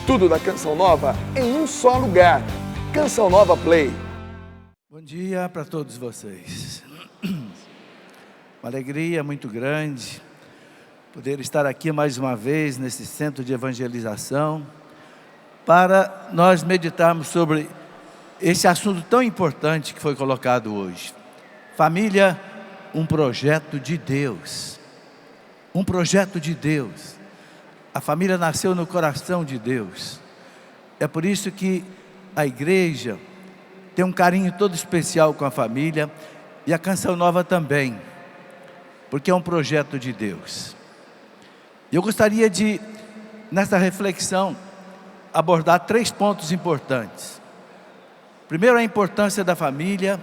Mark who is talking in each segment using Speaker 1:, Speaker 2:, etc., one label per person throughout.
Speaker 1: Tudo da Canção Nova em um só lugar. Canção Nova Play.
Speaker 2: Bom dia para todos vocês. Uma alegria muito grande poder estar aqui mais uma vez nesse centro de evangelização para nós meditarmos sobre esse assunto tão importante que foi colocado hoje. Família, um projeto de Deus. Um projeto de Deus. A família nasceu no coração de Deus. É por isso que a igreja tem um carinho todo especial com a família e a Canção Nova também, porque é um projeto de Deus. E eu gostaria de, nessa reflexão, abordar 3 pontos importantes. Primeiro, a importância da família,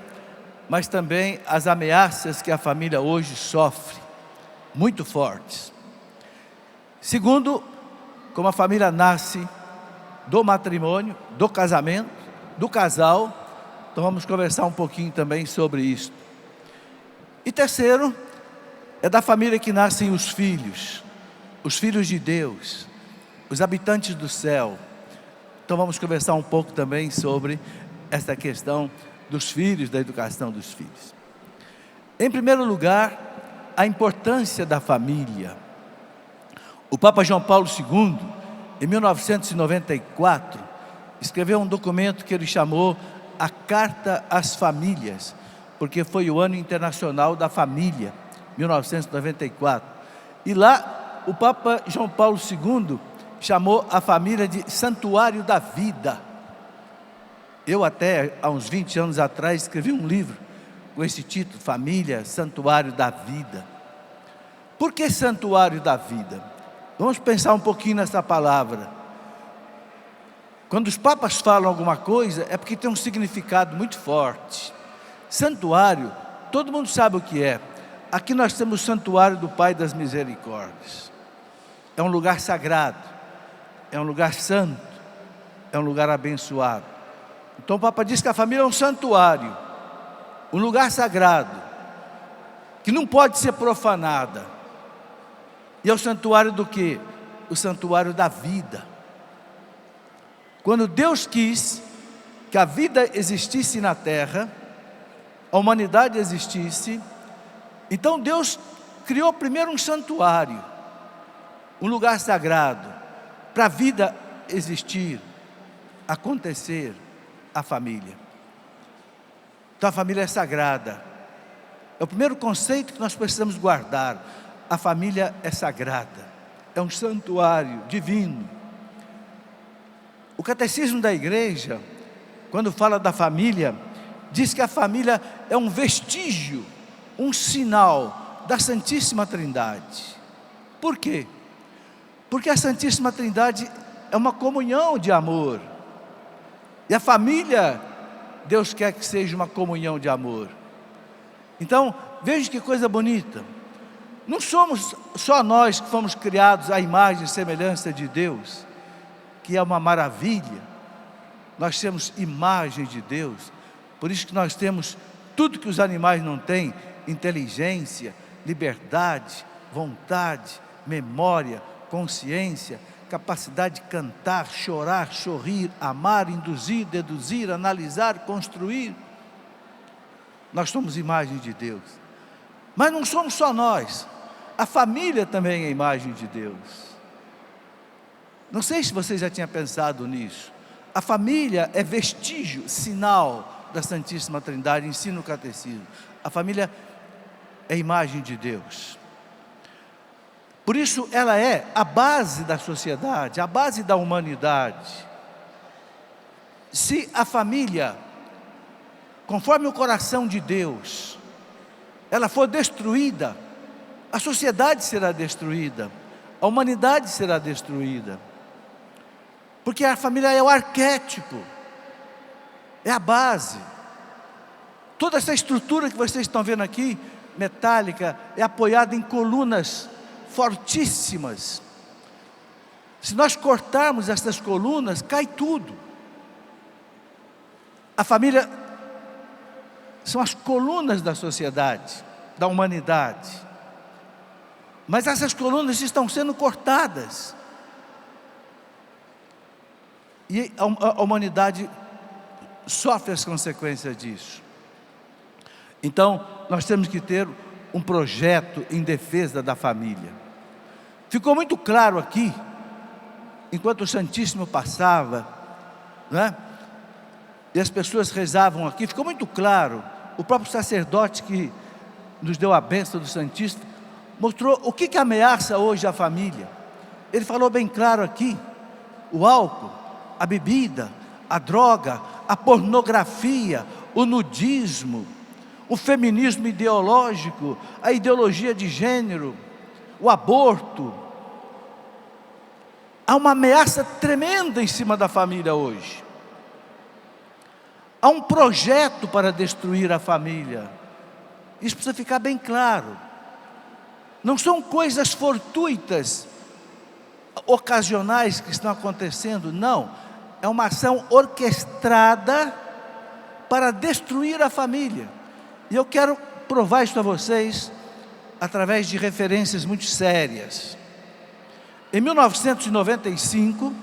Speaker 2: mas também as ameaças que a família hoje sofre, muito fortes. Segundo, como a família nasce do matrimônio, do casamento, do casal, então vamos conversar um pouquinho também sobre isso. E terceiro, é da família que nascem os filhos de Deus, os habitantes do céu. Então vamos conversar um pouco também sobre essa questão dos filhos, da educação dos filhos. Em primeiro lugar, a importância da família. O Papa João Paulo II, em 1994, escreveu um documento que ele chamou a Carta às Famílias, porque foi o ano internacional da família, 1994. E lá, o Papa João Paulo II chamou a família de santuário da vida. Eu até, há uns 20 anos atrás, escrevi um livro com esse título, Família, Santuário da Vida. Por que santuário da vida? Vamos pensar um pouquinho nessa palavra. Quando os papas falam alguma coisa, é porque tem um significado muito forte. Santuário, todo mundo sabe o que é. Aqui nós temos o santuário do Pai das Misericórdias. É um lugar sagrado, é um lugar santo, é um lugar abençoado. Então o Papa diz que a família é um santuário, um lugar sagrado, que não pode ser profanada. E é o santuário do quê? O santuário da vida. Quando Deus quis que a vida existisse na terra, a humanidade existisse, então Deus criou primeiro um santuário, um lugar sagrado, para a vida existir, acontecer, a família. Então a família é sagrada. É o primeiro conceito que nós precisamos guardar. A família é sagrada, é um santuário divino. O catecismo da igreja, quando fala da família, diz que a família é um vestígio, um sinal da Santíssima Trindade. Por quê? Porque a Santíssima Trindade é uma comunhão de amor. E a família, Deus quer que seja uma comunhão de amor. Então, veja que coisa bonita. Não somos só nós que fomos criados à imagem e semelhança de Deus, que é uma maravilha. Nós temos imagem de Deus, por isso que nós temos tudo que os animais não têm: inteligência, liberdade, vontade, memória, consciência, capacidade de cantar, chorar, sorrir, amar, induzir, deduzir, analisar, construir. Nós somos imagem de Deus. Mas não somos só nós. A família também é imagem de Deus. Não sei se você já tinha pensado nisso. A família é vestígio, sinal da Santíssima Trindade, ensina o catecismo. A família é imagem de Deus. Por isso ela é a base da sociedade, a base da humanidade. Se a família, conforme o coração de Deus, ela for destruída, a sociedade será destruída, a humanidade será destruída. Porque a família é o arquétipo, é a base. Toda essa estrutura que vocês estão vendo aqui, metálica, é apoiada em colunas fortíssimas. Se nós cortarmos essas colunas, cai tudo. A família são as colunas da sociedade, da humanidade. Mas essas colunas estão sendo cortadas. E a humanidade sofre as consequências disso. Então, nós temos que ter um projeto em defesa da família. Ficou muito claro aqui, enquanto o Santíssimo passava, né? E as pessoas rezavam aqui, ficou muito claro. O próprio sacerdote que nos deu a bênção do Santíssimo mostrou o que ameaça hoje a família. Ele falou bem claro aqui: o álcool, a bebida, a droga, a pornografia, o nudismo, o feminismo ideológico, a ideologia de gênero, o aborto. Há uma ameaça tremenda em cima da família hoje. Há um projeto para destruir a família. Isso precisa ficar bem claro. Não são coisas fortuitas, ocasionais que estão acontecendo, não. É uma ação orquestrada para destruir a família. E eu quero provar isso a vocês através de referências muito sérias. Em 1995,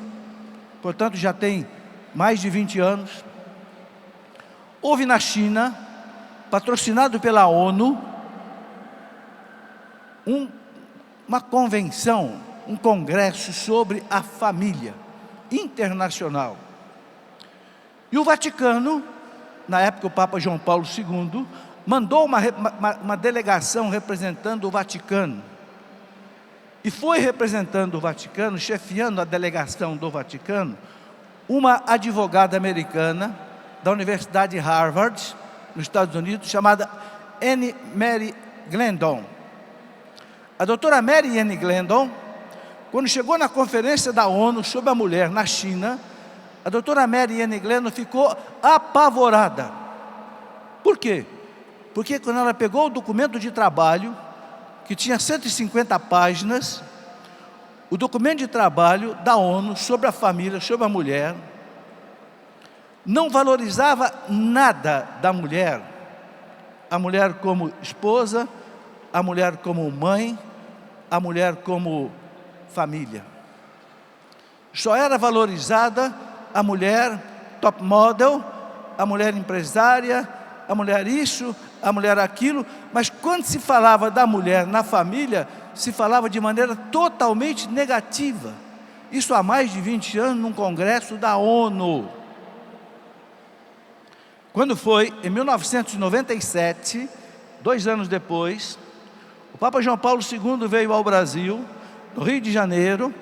Speaker 2: portanto já tem mais de 20 anos, houve na China, patrocinado pela ONU, uma convenção, um congresso sobre a família internacional. E o Vaticano, na época o Papa João Paulo II, mandou uma delegação representando o Vaticano. E foi representando o Vaticano, chefiando a delegação do Vaticano, uma advogada americana da Universidade de Harvard, nos Estados Unidos, chamada Anne Mary Glendon. A doutora Mary Anne Glendon, quando chegou na conferência da ONU sobre a mulher na China, a doutora Mary Anne Glendon ficou apavorada. Por quê? Porque quando ela pegou o documento de trabalho, que tinha 150 páginas, o documento de trabalho da ONU sobre a família, sobre a mulher, não valorizava nada da mulher. A mulher como esposa, a mulher como mãe, a mulher como família. Só era valorizada a mulher top model, a mulher empresária, a mulher isso, a mulher aquilo, mas quando se falava da mulher na família, se falava de maneira totalmente negativa. Isso há mais de 20 anos, num congresso da ONU. Quando foi, em 1997, 2 anos depois, o Papa João Paulo II veio ao Brasil, no Rio de Janeiro,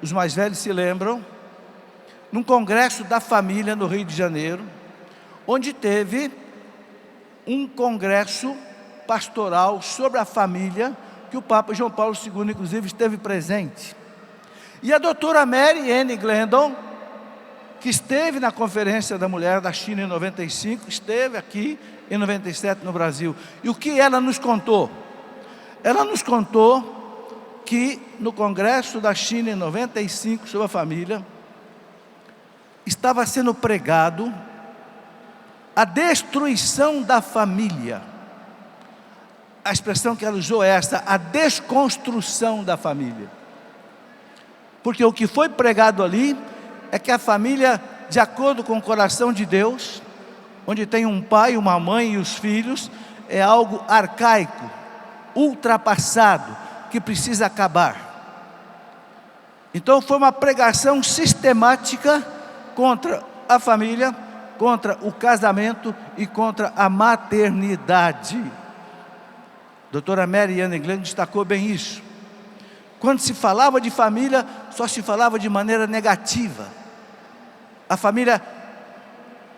Speaker 2: os mais velhos se lembram, num congresso da família no Rio de Janeiro, onde teve um congresso pastoral sobre a família, que o Papa João Paulo II, inclusive, esteve presente. E a doutora Mary Anne Glendon, que esteve na Conferência da Mulher da China em 95, esteve aqui em 97 no Brasil. E o que ela nos contou? Ela nos contou que no Congresso da China em 95, sobre a família, estava sendo pregado a destruição da família. A expressão que ela usou é essa: a desconstrução da família. Porque o que foi pregado ali é que a família, de acordo com o coração de Deus, onde tem um pai, uma mãe e os filhos, é algo arcaico, ultrapassado, que precisa acabar. Então foi uma pregação sistemática contra a família, contra o casamento e contra a maternidade. A doutora Mary Anne Glendon destacou bem isso. Quando se falava de família, só se falava de maneira negativa. A família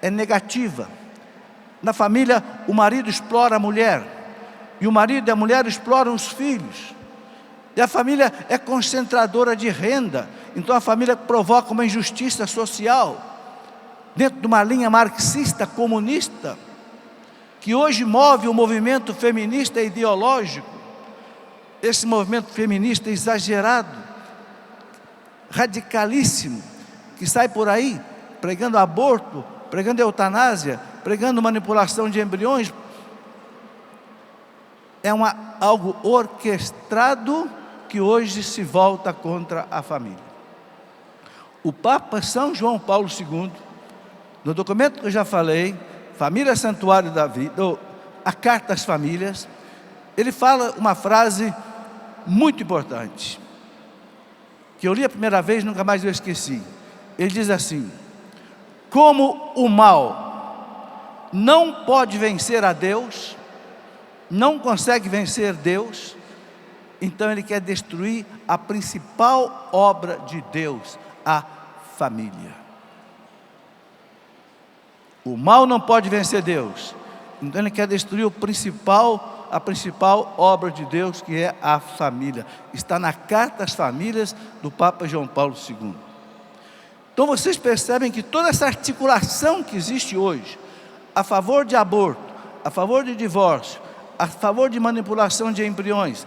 Speaker 2: é negativa. Na família, o marido explora a mulher, e o marido e a mulher exploram os filhos. E a família é concentradora de renda, então a família provoca uma injustiça social, dentro de uma linha marxista, comunista, que hoje move o movimento feminista ideológico. Esse movimento feminista exagerado, radicalíssimo, que sai por aí pregando aborto, pregando eutanásia, pregando manipulação de embriões. É algo orquestrado que hoje se volta contra a família. O Papa São João Paulo II, no documento que eu já falei, Família Santuário da Vida, a Carta às Famílias, ele fala uma frase muito importante, que eu li a primeira vez e nunca mais eu esqueci. Ele diz assim: como o mal não pode vencer a Deus, não consegue vencer Deus, então ele quer destruir a principal obra de Deus, a família. O mal não pode vencer Deus, então ele quer destruir a principal obra de Deus, que é a família. Está na Carta às Famílias do Papa João Paulo II. Então vocês percebem que toda essa articulação que existe hoje, a favor de aborto, a favor de divórcio, a favor de manipulação de embriões,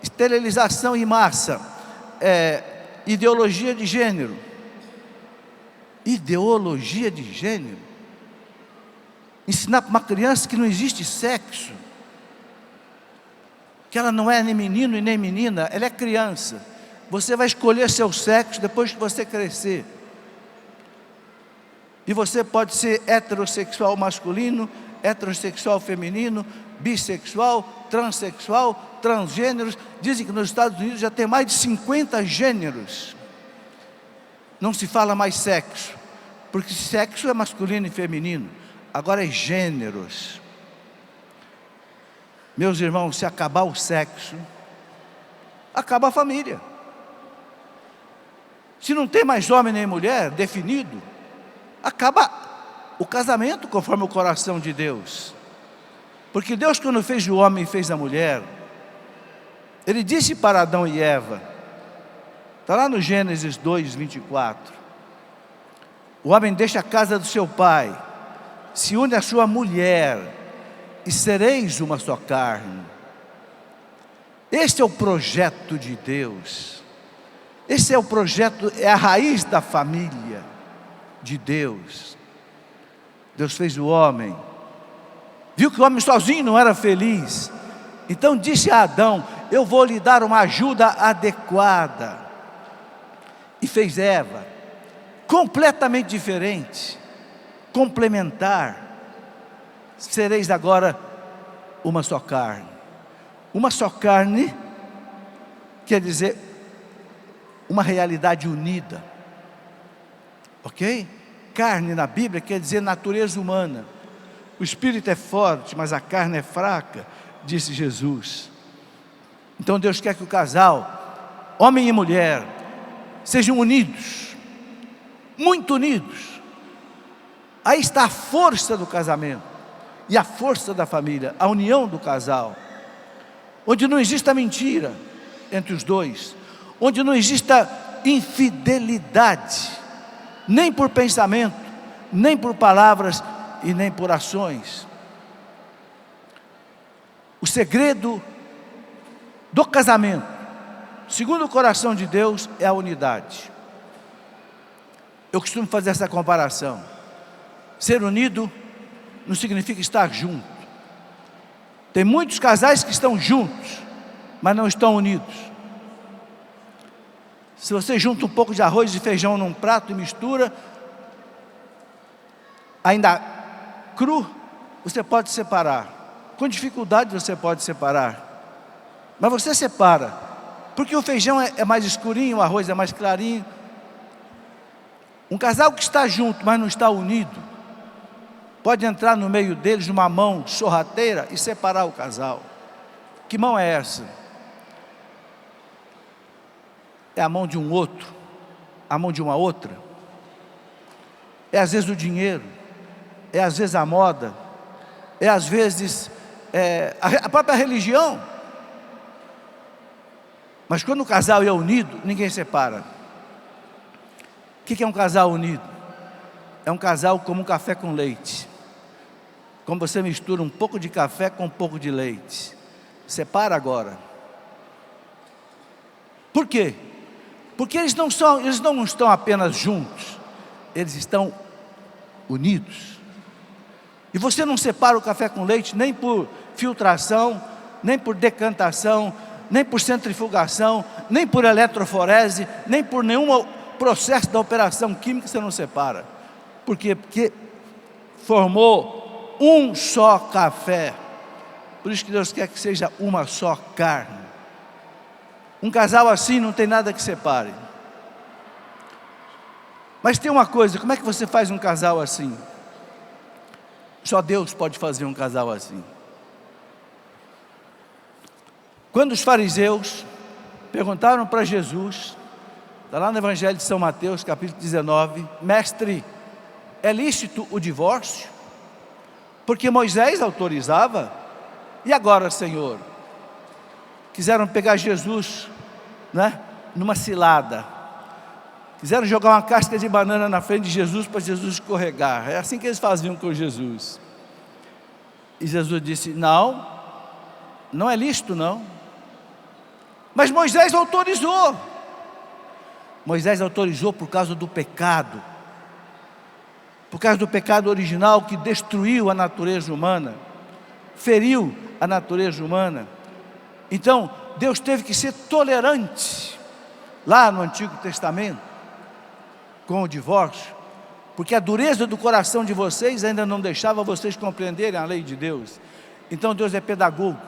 Speaker 2: esterilização em massa, ideologia de gênero. Ideologia de gênero? Ensinar para uma criança que não existe sexo, que ela não é nem menino e nem menina, ela é criança. Você vai escolher seu sexo depois que você crescer. E você pode ser heterossexual masculino, heterossexual feminino, bissexual, transexual, transgêneros. Dizem que nos Estados Unidos já tem mais de 50 gêneros. Não se fala mais sexo, porque sexo é masculino e feminino. Agora é gêneros. Meus irmãos, se acabar o sexo, acaba a família. Se não tem mais homem nem mulher definido, acaba o casamento conforme o coração de Deus. Porque Deus, quando fez o homem e fez a mulher, Ele disse para Adão e Eva, está lá no Gênesis 2:24, o homem deixa a casa do seu pai, se une à sua mulher, e sereis uma só carne. Este é o projeto de Deus. Esse é o projeto, é a raiz da família de Deus. Deus fez o homem, viu que o homem sozinho não era feliz, então disse a Adão: eu vou lhe dar uma ajuda adequada. E fez Eva, completamente diferente, complementar. Sereis agora uma só carne. Uma só carne quer dizer uma realidade unida, ok? Carne na Bíblia quer dizer natureza humana. O espírito é forte, mas a carne é fraca, disse Jesus. Então Deus quer que o casal, homem e mulher, sejam unidos, muito unidos. Aí está a força do casamento e a força da família, a união do casal, onde não exista mentira entre os dois, onde não exista infidelidade, nem por pensamento, nem por palavras e nem por ações. O segredo do casamento, segundo o coração de Deus, é a unidade. Eu costumo fazer essa comparação. Ser unido não significa estar junto. Tem muitos casais que estão juntos, mas não estão unidos. Se você junta um pouco de arroz e feijão num prato e mistura, ainda cru, você pode separar. Com dificuldade você pode separar. Mas você separa, porque o feijão é mais escurinho, o arroz é mais clarinho. Um casal que está junto, mas não está unido, pode entrar no meio deles uma mão sorrateira e separar o casal. Que mão é essa? É a mão de um outro, a mão de uma outra. É às vezes o dinheiro, é às vezes a moda, é às vezes a própria religião. Mas quando o casal é unido, ninguém separa. O que é um casal unido? É um casal como um café com leite. Como você mistura um pouco de café com um pouco de leite. Separa agora. Por quê? Porque eles não estão apenas juntos, eles estão unidos. E você não separa o café com leite nem por filtração, nem por decantação, nem por centrifugação, nem por eletroforese, nem por nenhuma processo da operação química você não separa. Por quê? Porque formou um só café. Por isso que Deus quer que seja uma só carne. Um casal assim não tem nada que separe. Mas tem uma coisa, como é que você faz um casal assim? Só Deus pode fazer um casal assim. Quando os fariseus perguntaram para Jesus, está lá no Evangelho de São Mateus, capítulo 19, mestre, é lícito o divórcio? Porque Moisés autorizava, e agora, Senhor? Quiseram pegar Jesus, né, numa cilada, quiseram jogar uma casca de banana na frente de Jesus para Jesus escorregar. É assim que eles faziam com Jesus. E Jesus disse, não, não é lícito não. Mas Moisés autorizou. Moisés autorizou por causa do pecado. Por causa do pecado original que destruiu a natureza humana, feriu a natureza humana. Então, Deus teve que ser tolerante, lá no Antigo Testamento, com o divórcio, porque a dureza do coração de vocês ainda não deixava vocês compreenderem a lei de Deus. Então Deus é pedagogo,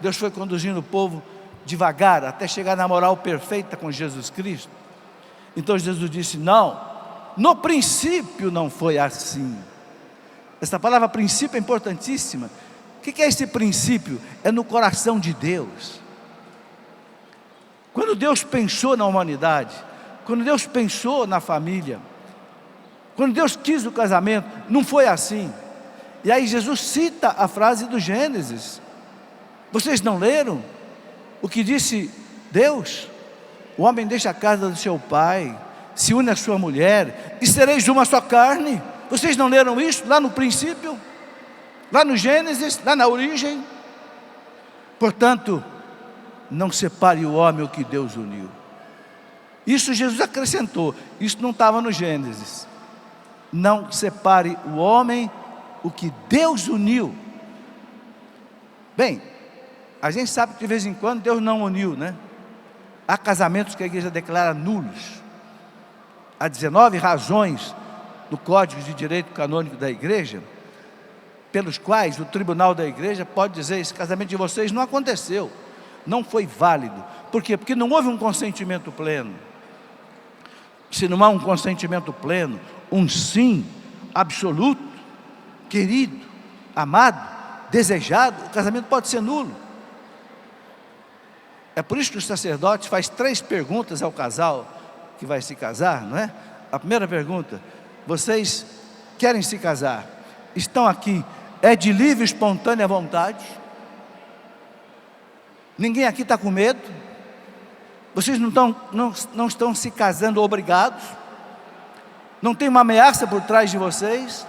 Speaker 2: Deus foi conduzindo o povo devagar, até chegar na moral perfeita com Jesus Cristo. Então Jesus disse, não, no princípio não foi assim. Essa palavra princípio é importantíssima. O que é esse princípio? É no coração de Deus. Quando Deus pensou na humanidade, quando Deus pensou na família, quando Deus quis o casamento, não foi assim. E aí Jesus cita a frase do Gênesis. Vocês não leram o que disse Deus? O homem deixa a casa do seu pai, se une à sua mulher, e sereis uma só carne. Vocês não leram isso lá no princípio? Lá no Gênesis, lá na origem? Portanto, não separe o homem o que Deus uniu. Isso Jesus acrescentou, isso não estava no Gênesis. Não separe o homem o que Deus uniu. Bem, a gente sabe que de vez em quando Deus não uniu, né? Há casamentos que a igreja declara nulos. Há 19 razões do Código de Direito Canônico da igreja, pelos quais o tribunal da igreja pode dizer, esse casamento de vocês não aconteceu, não foi válido. Por quê? Porque não houve um consentimento pleno. Se não há um consentimento pleno, um sim absoluto, querido, amado, desejado, o casamento pode ser nulo. É por isso que o sacerdote faz 3 perguntas ao casal que vai se casar, não é? A primeira pergunta, vocês querem se casar? Estão aqui, é de livre e espontânea vontade? Ninguém aqui está com medo? Vocês não estão se casando obrigados? Não tem uma ameaça por trás de vocês?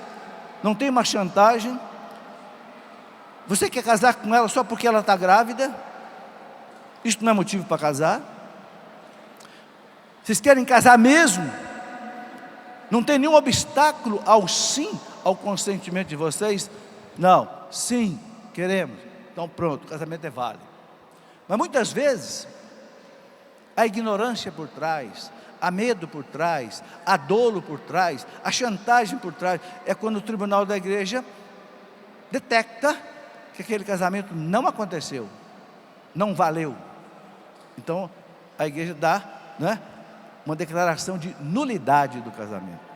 Speaker 2: Não tem uma chantagem? Você quer casar com ela só porque ela está grávida? Isso não é motivo para casar? Vocês querem casar mesmo? Não tem nenhum obstáculo ao sim, ao consentimento de vocês? Não, sim, queremos. Então pronto, o casamento é válido. Mas muitas vezes, a ignorância por trás, há medo por trás, há dolo por trás, a chantagem por trás, é quando o tribunal da igreja detecta que aquele casamento não aconteceu, não valeu. Então a igreja dá, né, uma declaração de nulidade do casamento.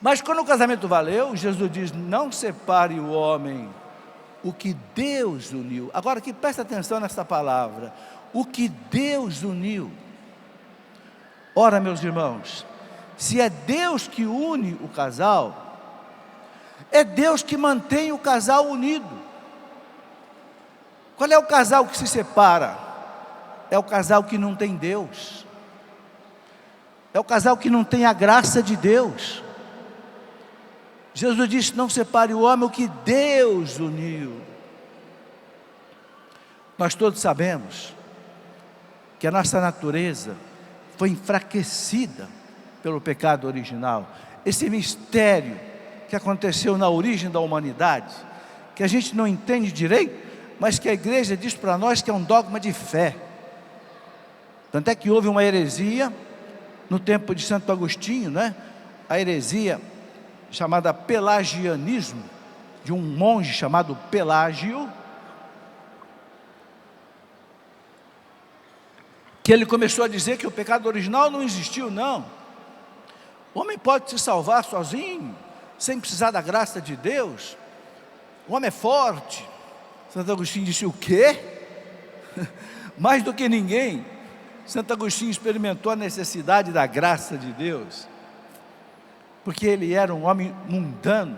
Speaker 2: Mas quando o casamento valeu, Jesus diz, não separe o homem o que Deus uniu. Agora aqui presta atenção nessa palavra, o que Deus uniu. Ora, meus irmãos, se é Deus que une o casal, é Deus que mantém o casal unido. Qual é o casal que se separa? É o casal que não tem Deus, é o casal que não tem a graça de Deus. Jesus disse, não separe o homem o que Deus uniu. Nós todos sabemos que a nossa natureza foi enfraquecida pelo pecado original. Esse mistério que aconteceu na origem da humanidade, que a gente não entende direito, mas que a igreja diz para nós que é um dogma de fé. Tanto é que houve uma heresia no tempo de Santo Agostinho, né? A heresia chamada pelagianismo, de um monge chamado Pelágio, que ele começou a dizer que o pecado original não existiu, não. O homem pode se salvar sozinho, sem precisar da graça de Deus. O homem é forte. Santo Agostinho disse: o quê? Mais do que ninguém, Santo Agostinho experimentou a necessidade da graça de Deus, porque ele era um homem mundano,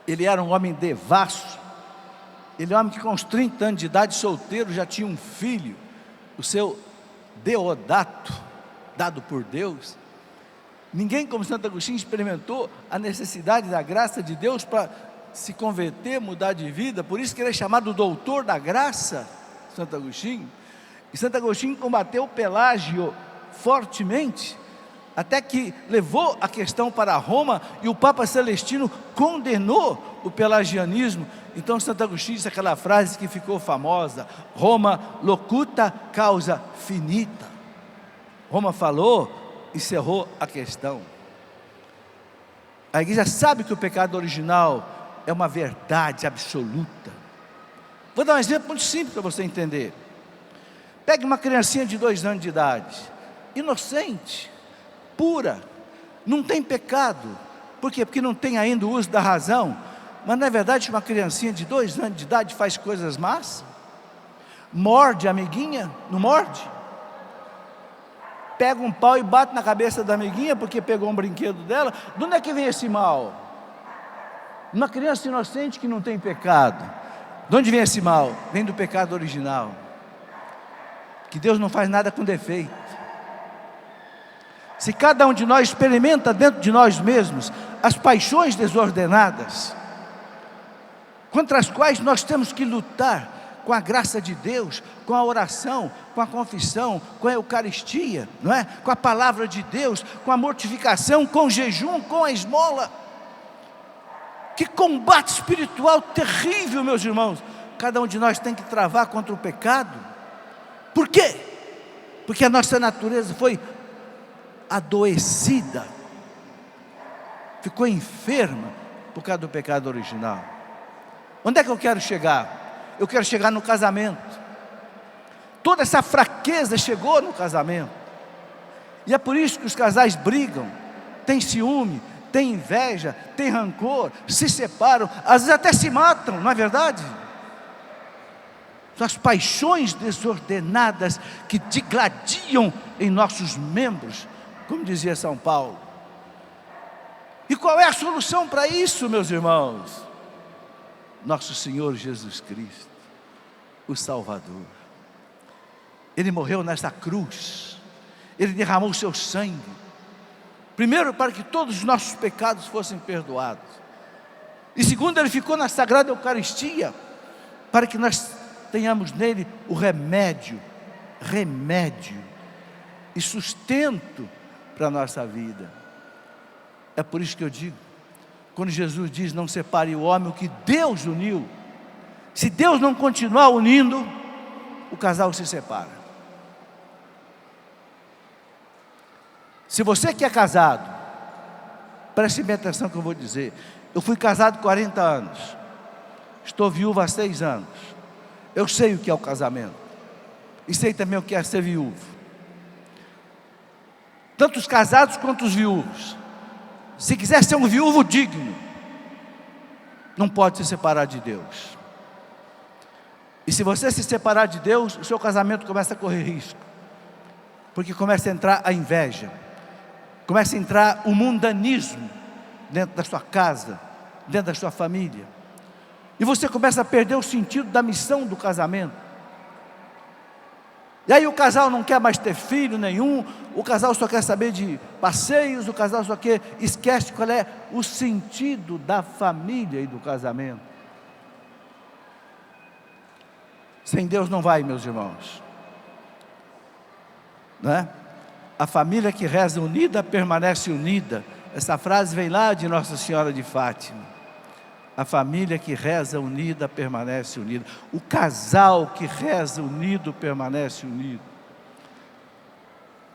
Speaker 2: ele era um homem devasso, ele é um homem que com uns 30 anos de idade, solteiro, já tinha um filho, o seu Deodato, dado por Deus. Ninguém como Santo Agostinho experimentou a necessidade da graça de Deus para se converter, mudar de vida. Por isso que ele é chamado doutor da graça, Santo Agostinho. E Santo Agostinho combateu Pelágio fortemente, até que levou a questão para Roma, e o Papa Celestino condenou o pelagianismo. Então Santo Agostinho disse aquela frase que ficou famosa: Roma locuta causa finita. Roma falou, encerrou a questão. A igreja sabe que o pecado original é uma verdade absoluta. Vou dar um exemplo muito simples para você entender. Pegue uma criancinha de 2 anos de idade, inocente, pura, não tem pecado. Por quê? Porque não tem ainda o uso da razão. Mas não é verdade que uma criancinha de 2 anos de idade faz coisas más? Morde a amiguinha, não morde? Pega um pau e bate na cabeça da amiguinha porque pegou um brinquedo dela. De onde é que vem esse mal? Uma criança inocente que não tem pecado. De onde vem esse mal? Vem do pecado original. Que Deus não faz nada com defeito. Se cada um de nós experimenta dentro de nós mesmos as paixões desordenadas, contra as quais nós temos que lutar com a graça de Deus, com a oração, com a confissão, com a Eucaristia, não é? Com a palavra de Deus, com a mortificação, com o jejum, com a esmola. Que combate espiritual terrível, meus irmãos, cada um de nós tem que travar contra o pecado. Por quê? Porque a nossa natureza foi adoecida, ficou enferma por causa do pecado original. Onde é que eu quero chegar? Eu quero chegar no casamento. Toda essa fraqueza chegou no casamento, e é por isso que os casais brigam, têm ciúme, têm inveja, têm rancor, se separam, às vezes até se matam, não é verdade? São as paixões desordenadas que digladiam em nossos membros, como dizia São Paulo. E qual é a solução para isso, meus irmãos? Nosso Senhor Jesus Cristo, o Salvador. Ele morreu nessa cruz, Ele derramou o seu sangue, primeiro para que todos os nossos pecados fossem perdoados, e segundo, Ele ficou na Sagrada Eucaristia, para que nós tenhamos nele o remédio e sustento para a nossa vida. É por isso que eu digo, quando Jesus diz: não separe o homem o que Deus uniu, se Deus não continuar unindo, o casal se separa. Se você que é casado, preste bem atenção no que eu vou dizer. Eu fui casado 40 anos, estou viúvo há 6 anos. Eu sei o que é o casamento, e sei também o que é ser viúvo. Tanto os casados quanto os viúvos, se quiser ser um viúvo digno, não pode se separar de Deus. E se você se separar de Deus, o seu casamento começa a correr risco, porque começa a entrar a inveja, começa a entrar o mundanismo dentro da sua casa, dentro da sua família, e você começa a perder o sentido da missão do casamento. E aí o casal não quer mais ter filho nenhum, o casal só quer saber de passeios, o casal só quer, esquece qual é o sentido da família e do casamento. Sem Deus não vai, meus irmãos, não é? A família que reza unida permanece unida. Essa frase vem lá de Nossa Senhora de Fátima. A família que reza unida permanece unida. O casal que reza unido permanece unido.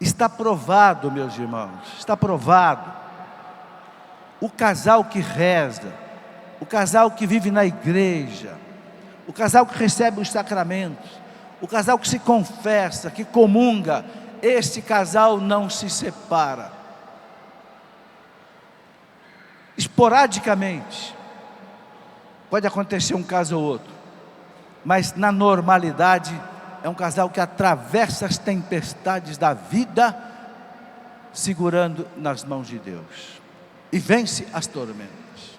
Speaker 2: Está provado, meus irmãos, está provado. O casal que reza, o casal que vive na igreja, o casal que recebe os sacramentos, o casal que se confessa, que comunga, esse casal não se separa. Esporadicamente, pode acontecer um caso ou outro, mas na normalidade, é um casal que atravessa as tempestades da vida, segurando nas mãos de Deus, e vence as tormentas.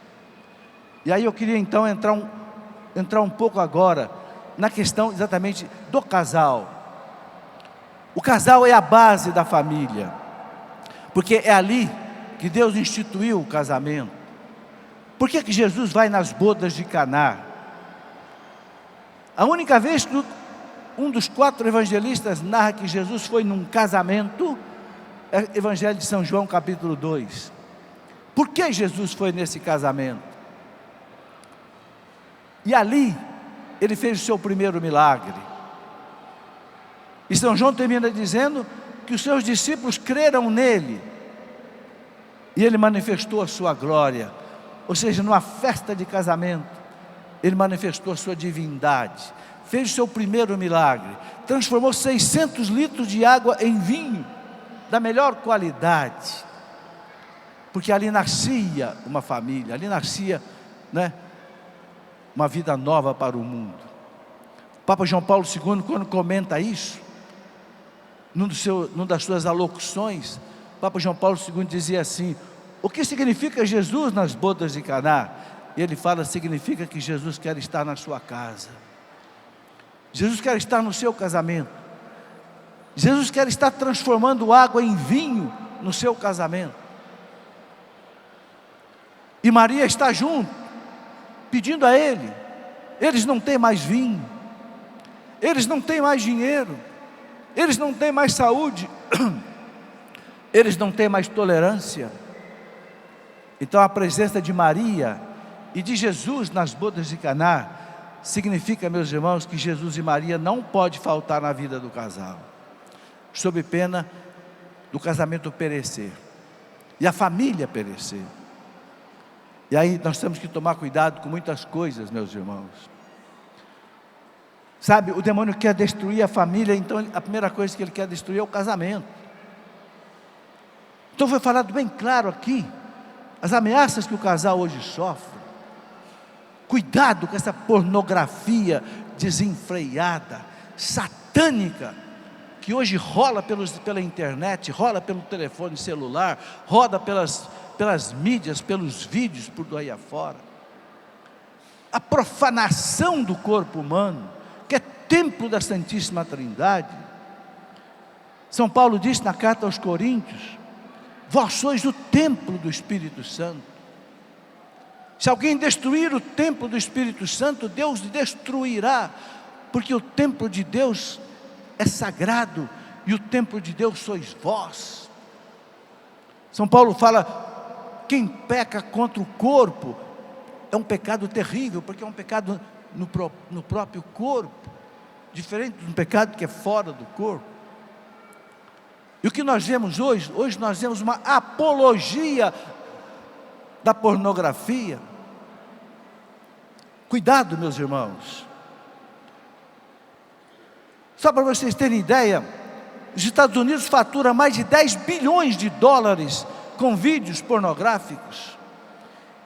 Speaker 2: E aí eu queria então entrar um pouco agora, na questão exatamente do casal. O casal é a base da família, porque é ali que Deus instituiu o casamento. Por que Jesus vai nas bodas de Caná? A única vez que um dos 4 evangelistas narra que Jesus foi num casamento, é o Evangelho de São João, capítulo 2. Por que Jesus foi nesse casamento? E ali, ele fez o seu primeiro milagre. E São João termina dizendo que os seus discípulos creram nele, e ele manifestou a sua glória. Ou seja, numa festa de casamento, ele manifestou a sua divindade. Fez o seu primeiro milagre, transformou 600 litros de água em vinho, da melhor qualidade, porque ali nascia uma família, ali nascia, uma vida nova para o mundo. O Papa João Paulo II, quando comenta isso, numa das suas alocuções, o Papa João Paulo II dizia assim: o que significa Jesus nas bodas de Caná? E ele fala, significa que Jesus quer estar na sua casa. Jesus quer estar no seu casamento. Jesus quer estar transformando água em vinho no seu casamento. E Maria está junto, pedindo a Ele. Eles não têm mais vinho, eles não têm mais dinheiro, eles não têm mais saúde, eles não têm mais tolerância. Então a presença de Maria e de Jesus nas bodas de Caná significa, meus irmãos, que Jesus e Maria não pode faltar na vida do casal, sob pena do casamento perecer e a família perecer. E aí nós temos que tomar cuidado com muitas coisas, meus irmãos. Sabe, o demônio quer destruir a família, então a primeira coisa que ele quer destruir é o casamento. Então foi falado bem claro aqui as ameaças que o casal hoje sofre. Cuidado com essa pornografia desenfreada, satânica, que hoje rola pela internet, rola pelo telefone celular, roda pelas mídias, pelos vídeos, por aí afora. A profanação do corpo humano, que é templo da Santíssima Trindade. São Paulo diz na carta aos Coríntios: vós sois o templo do Espírito Santo. Se alguém destruir o templo do Espírito Santo, Deus destruirá, porque o templo de Deus é sagrado, e o templo de Deus sois vós. São Paulo fala, quem peca contra o corpo, é um pecado terrível, porque é um pecado no próprio corpo, diferente de um pecado que é fora do corpo. E o que nós vemos hoje nós vemos uma apologia da pornografia. Cuidado, meus irmãos. Só para vocês terem ideia, os Estados Unidos faturam mais de 10 bilhões de dólares com vídeos pornográficos.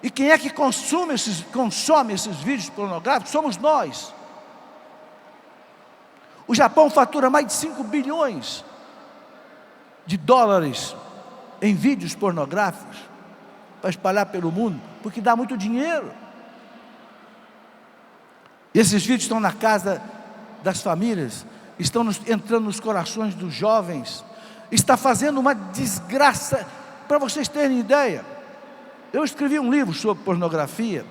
Speaker 2: E quem é que consome esses vídeos pornográficos? Somos nós. O Japão fatura mais de 5 bilhões de dólares em vídeos pornográficos para espalhar pelo mundo, porque dá muito dinheiro. E esses vídeos estão na casa das famílias, estão entrando nos corações dos jovens, está fazendo uma desgraça. Para vocês terem ideia, eu escrevi um livro sobre pornografia,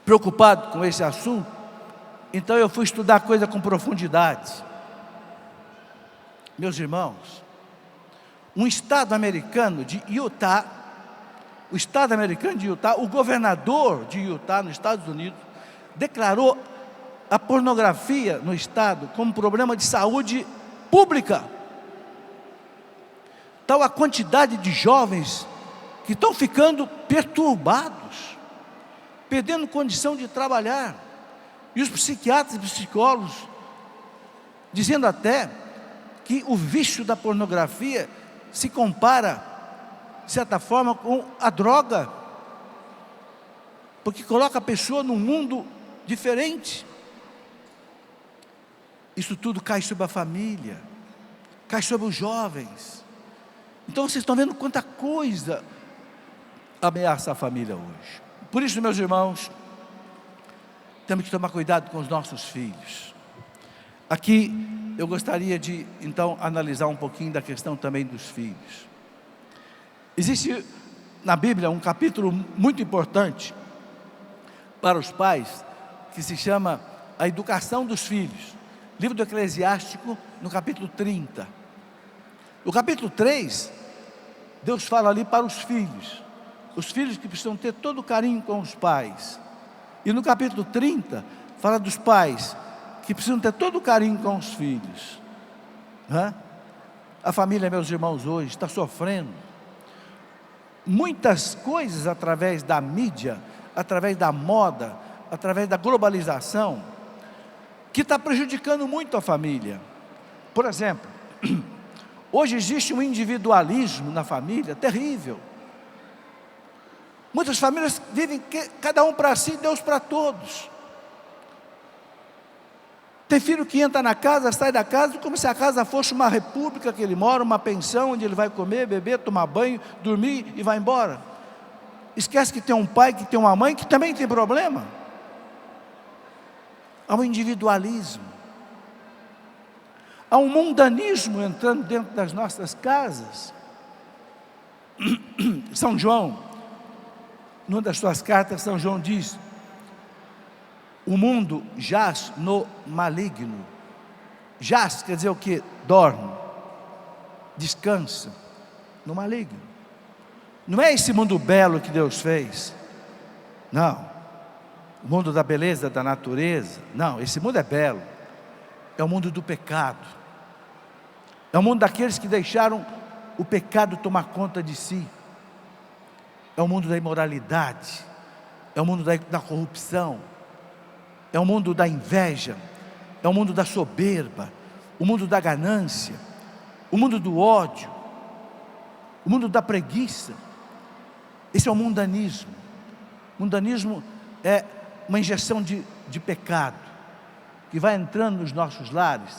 Speaker 2: preocupado com esse assunto, então eu fui estudar a coisa com profundidade. Meus irmãos, um estado americano de Utah, o governador de Utah, nos Estados Unidos, declarou a pornografia no estado como problema de saúde pública. tal a quantidade de jovens que estão ficando perturbados, perdendo condição de trabalhar, e os psiquiatras e psicólogos dizendo até que o vício da pornografia se compara, de certa forma, com a droga, porque coloca a pessoa num mundo diferente. Isso tudo cai sobre a família, cai sobre os jovens. Então vocês estão vendo quanta coisa ameaça a família hoje. Por isso, meus irmãos, temos que tomar cuidado com os nossos filhos. Aqui eu gostaria de então analisar um pouquinho da questão também dos filhos. Existe na Bíblia um capítulo muito importante para os pais, que se chama a educação dos filhos. Livro do Eclesiástico, no capítulo 30. No capítulo 3, Deus fala ali para os filhos que precisam ter todo o carinho com os pais. E no capítulo 30, fala dos pais que precisam ter todo o carinho com os filhos. A família, meus irmãos, hoje está sofrendo muitas coisas através da mídia, através da moda, através da globalização, que está prejudicando muito a família. Por exemplo, hoje existe um individualismo na família terrível. Muitas famílias vivem cada um para si, Deus para todos. Tem filho que entra na casa, sai da casa, como se a casa fosse uma república que ele mora, uma pensão onde ele vai comer, beber, tomar banho, dormir e vai embora. Esquece que tem um pai, que tem uma mãe, que também tem problema. Há um individualismo. Há um mundanismo entrando dentro das nossas casas. São João, numa das suas cartas, São João diz: o mundo jaz no maligno. Jaz quer dizer o quê? Dorme, descansa no maligno. Não é esse mundo belo que Deus fez, não. O mundo da beleza, da natureza, não, esse mundo é belo. É o mundo do pecado. É o mundo daqueles que deixaram o pecado tomar conta de si. É o mundo da imoralidade. É o mundo da corrupção. É o mundo da inveja. É o mundo da soberba. O mundo da ganância. O mundo do ódio. O mundo da preguiça. Esse é o mundanismo. Mundanismo é uma injeção de pecado que vai entrando nos nossos lares,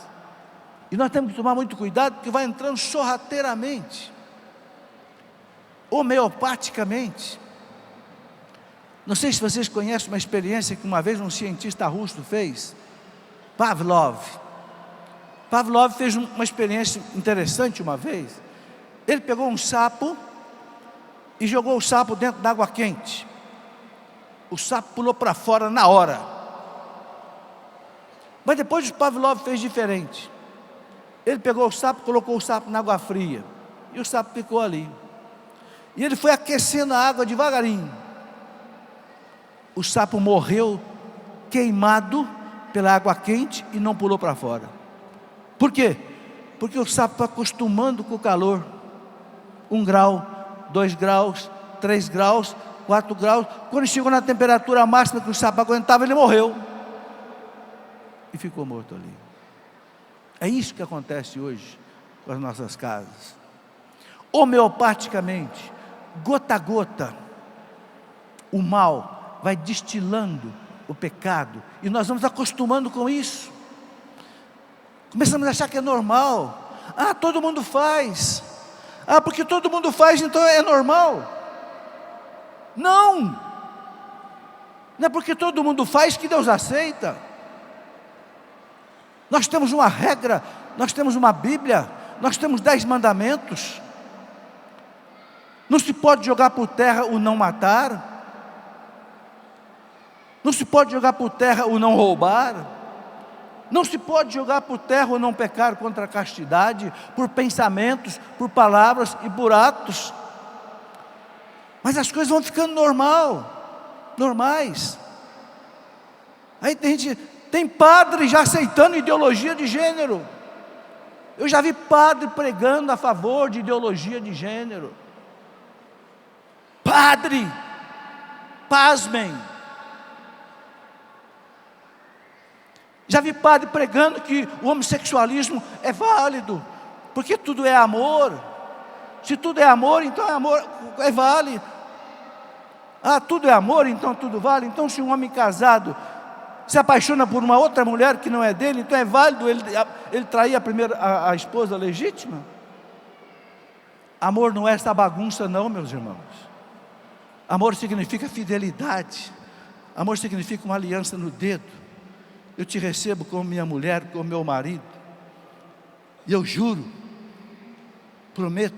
Speaker 2: e nós temos que tomar muito cuidado, porque vai entrando sorrateiramente, homeopaticamente. Não sei se vocês conhecem uma experiência que uma vez um cientista russo fez, Pavlov. Pavlov fez uma experiência interessante uma vez. Ele pegou um sapo e jogou o sapo dentro d'água quente. O sapo pulou para fora na hora. Mas depois o Pavlov fez diferente. Ele pegou o sapo, colocou o sapo na água fria, e o sapo ficou ali. E ele foi aquecendo a água devagarinho. O sapo morreu queimado pela água quente e não pulou para fora. Por quê? Porque o sapo está acostumando com o calor. 1 grau, 2 graus, 3 graus, 4 graus. Quando chegou na temperatura máxima que o sapo aguentava, ele morreu e ficou morto ali. É isso que acontece hoje com as nossas casas. Homeopaticamente, gota a gota, o mal vai destilando o pecado, e nós vamos acostumando com isso. Começamos a achar que é normal. Todo mundo faz. Porque todo mundo faz, então é normal. Não é porque todo mundo faz que Deus aceita. Nós temos uma regra, nós temos uma Bíblia, nós temos 10 mandamentos. Não se pode jogar por terra o não matar. Não se pode jogar por terra o não roubar. Não se pode jogar por terra o não pecar contra a castidade, por pensamentos, por palavras e por atos. Mas as coisas vão ficando normais. Aí tem padre já aceitando ideologia de gênero. Eu já vi padre pregando a favor de ideologia de gênero. Padre, pasmem. Já vi padre pregando que o homossexualismo é válido, porque tudo é amor. Se tudo é amor, então é amor, é válido. Ah, tudo é amor, então tudo vale. Então se um homem casado se apaixona por uma outra mulher que não é dele, então é válido ele trair a esposa legítima? Amor não é essa bagunça não, meus irmãos. Amor significa fidelidade. Amor significa uma aliança no dedo. Eu te recebo como minha mulher, como meu marido. E eu juro, prometo,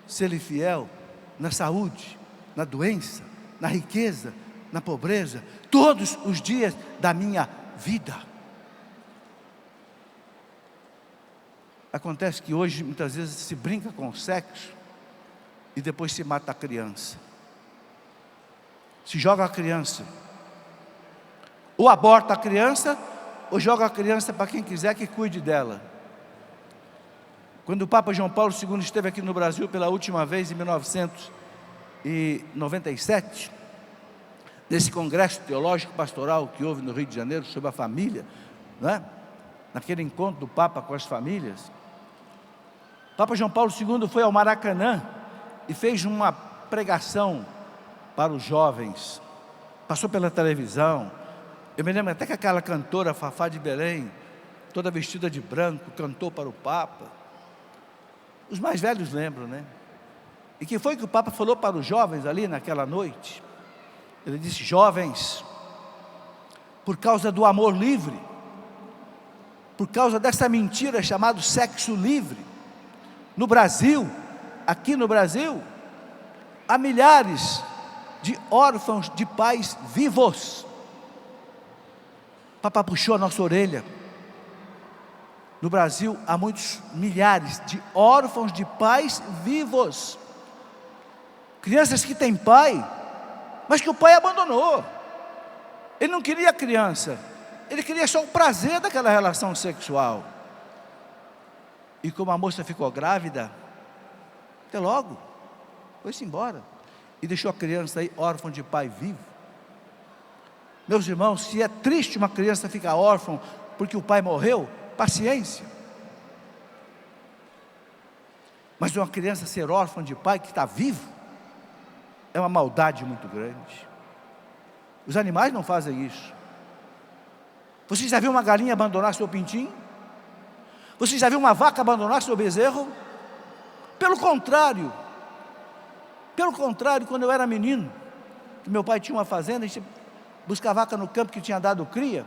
Speaker 2: ser-lhe fiel na saúde, na doença, na riqueza, na pobreza, todos os dias da minha vida. Acontece que hoje muitas vezes se brinca com o sexo e depois se mata a criança. Se joga a criança, ou aborta a criança, ou joga a criança para quem quiser que cuide dela. Quando o Papa João Paulo II esteve aqui no Brasil pela última vez, em 1997, nesse congresso teológico pastoral que houve no Rio de Janeiro sobre a família, né? Naquele encontro do Papa com as famílias, o Papa João Paulo II foi ao Maracanã e fez uma pregação para os jovens, passou pela televisão. Eu me lembro até que aquela cantora Fafá de Belém, toda vestida de branco, cantou para o Papa. Os mais velhos lembram, né? E que foi que o Papa falou para os jovens ali naquela noite? Ele disse: jovens, por causa do amor livre, por causa dessa mentira chamada sexo livre, no Brasil, aqui no Brasil, há milhares de órfãos de pais vivos. O Papa puxou a nossa orelha. No Brasil há muitos milhares de órfãos de pais vivos. Crianças que têm pai, mas que o pai abandonou. Ele não queria a criança, ele queria só o prazer daquela relação sexual. E como a moça ficou grávida, até logo, foi-se embora. E deixou a criança aí órfã de pai vivo. Meus irmãos, se é triste uma criança ficar órfã porque o pai morreu, paciência. Mas uma criança ser órfã de pai que está vivo, é uma maldade muito grande. Os animais não fazem isso. Você já viu uma galinha abandonar seu pintinho? Você já viu uma vaca abandonar seu bezerro? Pelo contrário, quando eu era menino, que meu pai tinha uma fazenda, a gente buscava vaca no campo que tinha dado cria,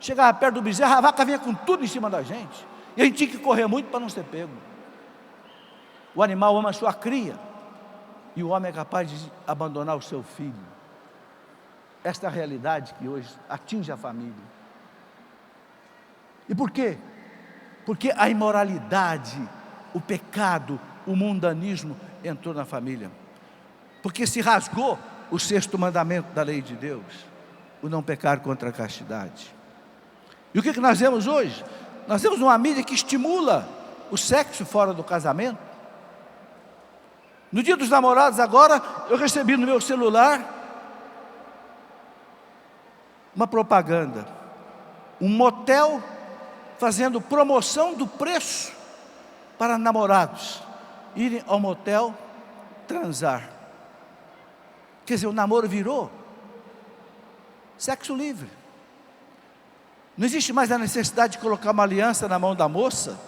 Speaker 2: chegava perto do bezerro, a vaca vinha com tudo em cima da gente, e a gente tinha que correr muito para não ser pego. O animal ama a sua cria, e o homem é capaz de abandonar o seu filho. Esta é a realidade que hoje atinge a família. E por quê? Porque a imoralidade, o pecado, o mundanismo entrou na família. Porque se rasgou o 6º mandamento da lei de Deus, o não pecar contra a castidade. E o que nós vemos hoje? Nós temos uma mídia que estimula o sexo fora do casamento. No dia dos namorados agora, eu recebi no meu celular uma propaganda, um motel fazendo promoção do preço para namorados irem ao motel transar. Quer dizer, o namoro virou sexo livre. Não existe mais a necessidade de colocar uma aliança na mão da moça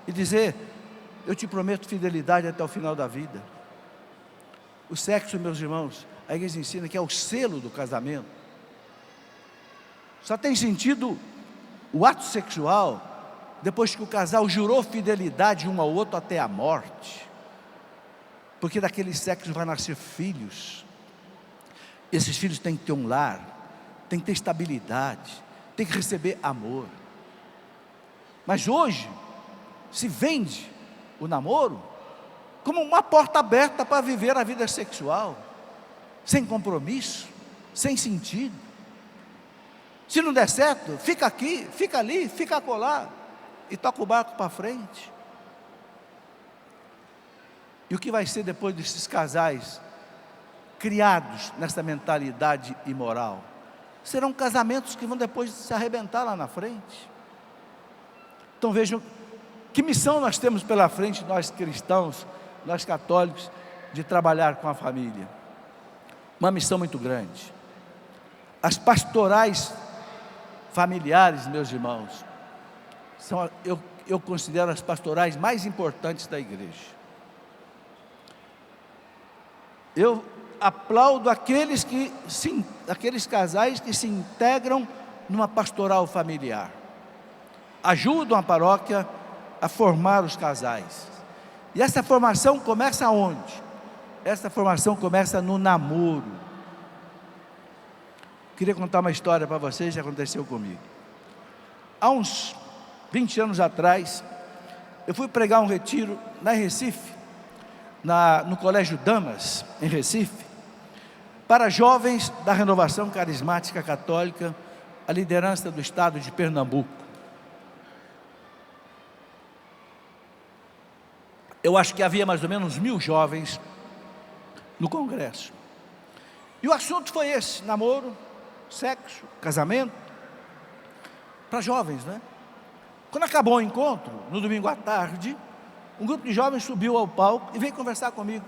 Speaker 2: e dizer: eu te prometo fidelidade até o final da vida. O sexo, meus irmãos, a igreja ensina que é o selo do casamento. Só tem sentido o ato sexual depois que o casal jurou fidelidade um ao outro até a morte. Porque daquele sexo vai nascer filhos. Esses filhos têm que ter um lar, têm que ter estabilidade, têm que receber amor. Mas hoje se vende o namoro como uma porta aberta para viver a vida sexual, sem compromisso, sem sentido. Se não der certo, fica aqui, fica ali, fica acolá, e toca o barco para frente. E o que vai ser depois desses casais criados nessa mentalidade imoral? Serão casamentos que vão depois se arrebentar lá na frente. Então vejam que missão nós temos pela frente, nós cristãos, nós católicos, de trabalhar com a família. Uma missão muito grande. As pastorais familiares, meus irmãos, eu considero as pastorais mais importantes da igreja. Eu aplaudo aqueles casais que se integram numa pastoral familiar, ajudam a paróquia a formar os casais. E essa formação começa onde? Essa formação começa no namoro. Queria contar uma história para vocês que aconteceu comigo. Há uns 20 anos atrás, eu fui pregar um retiro lá em Recife, no Colégio Damas, em Recife, para jovens da Renovação Carismática Católica, a liderança do estado de Pernambuco. Eu acho que havia mais ou menos 1000 jovens no congresso. E o assunto foi esse: namoro, sexo, casamento, para jovens, né? Quando acabou o encontro, no domingo à tarde, um grupo de jovens subiu ao palco e veio conversar comigo.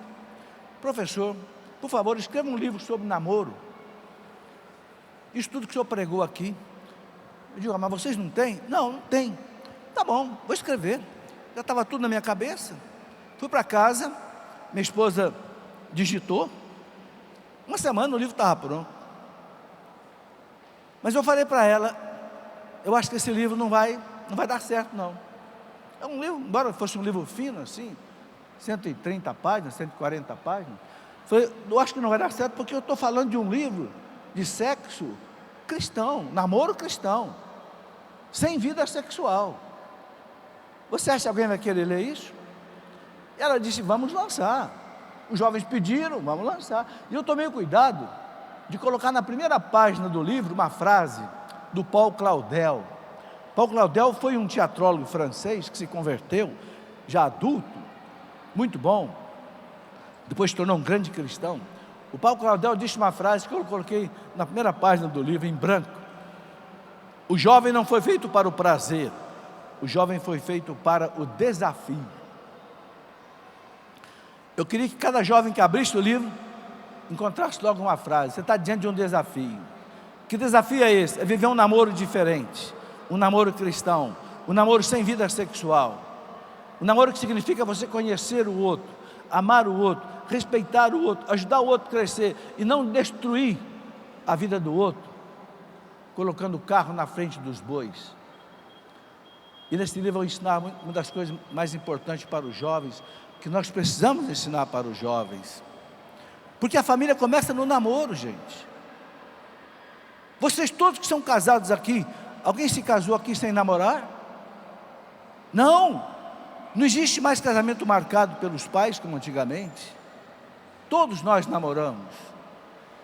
Speaker 2: Professor, por favor, escreva um livro sobre namoro. Isso tudo que o senhor pregou aqui. Eu digo, mas vocês não têm? Não, não tem. Tá bom, vou escrever. Já estava tudo na minha cabeça. Fui para casa, minha esposa digitou. Uma semana o livro estava pronto. Mas eu falei para ela, eu acho que esse livro não vai dar certo não. É um livro, embora fosse um livro fino assim, 130 páginas, 140 páginas, eu acho que não vai dar certo porque eu estou falando de um livro de sexo cristão, namoro cristão, sem vida sexual. Você acha que alguém vai querer ler isso? E ela disse, vamos lançar. Os jovens pediram, vamos lançar. E eu tomei cuidado de colocar na primeira página do livro uma frase do Paul Claudel. Paul Claudel foi um teatrólogo francês que se converteu, já adulto, muito bom, depois se tornou um grande cristão. O Paul Claudel disse uma frase que eu coloquei na primeira página do livro, em branco: o jovem não foi feito para o prazer, o jovem foi feito para o desafio. Eu queria que cada jovem que abrisse o livro encontrasse logo uma frase. Você está diante de um desafio. Que desafio é esse? É viver um namoro diferente, um namoro cristão, um namoro sem vida sexual, um namoro que significa você conhecer o outro, amar o outro, respeitar o outro, ajudar o outro a crescer e não destruir a vida do outro, colocando o carro na frente dos bois. E nesse livro eu vou ensinar uma das coisas mais importantes para os jovens, que nós precisamos ensinar para os jovens, porque a família começa no namoro, gente. Vocês todos que são casados aqui, alguém se casou aqui sem namorar? Não existe mais casamento marcado pelos pais como antigamente. Todos nós namoramos.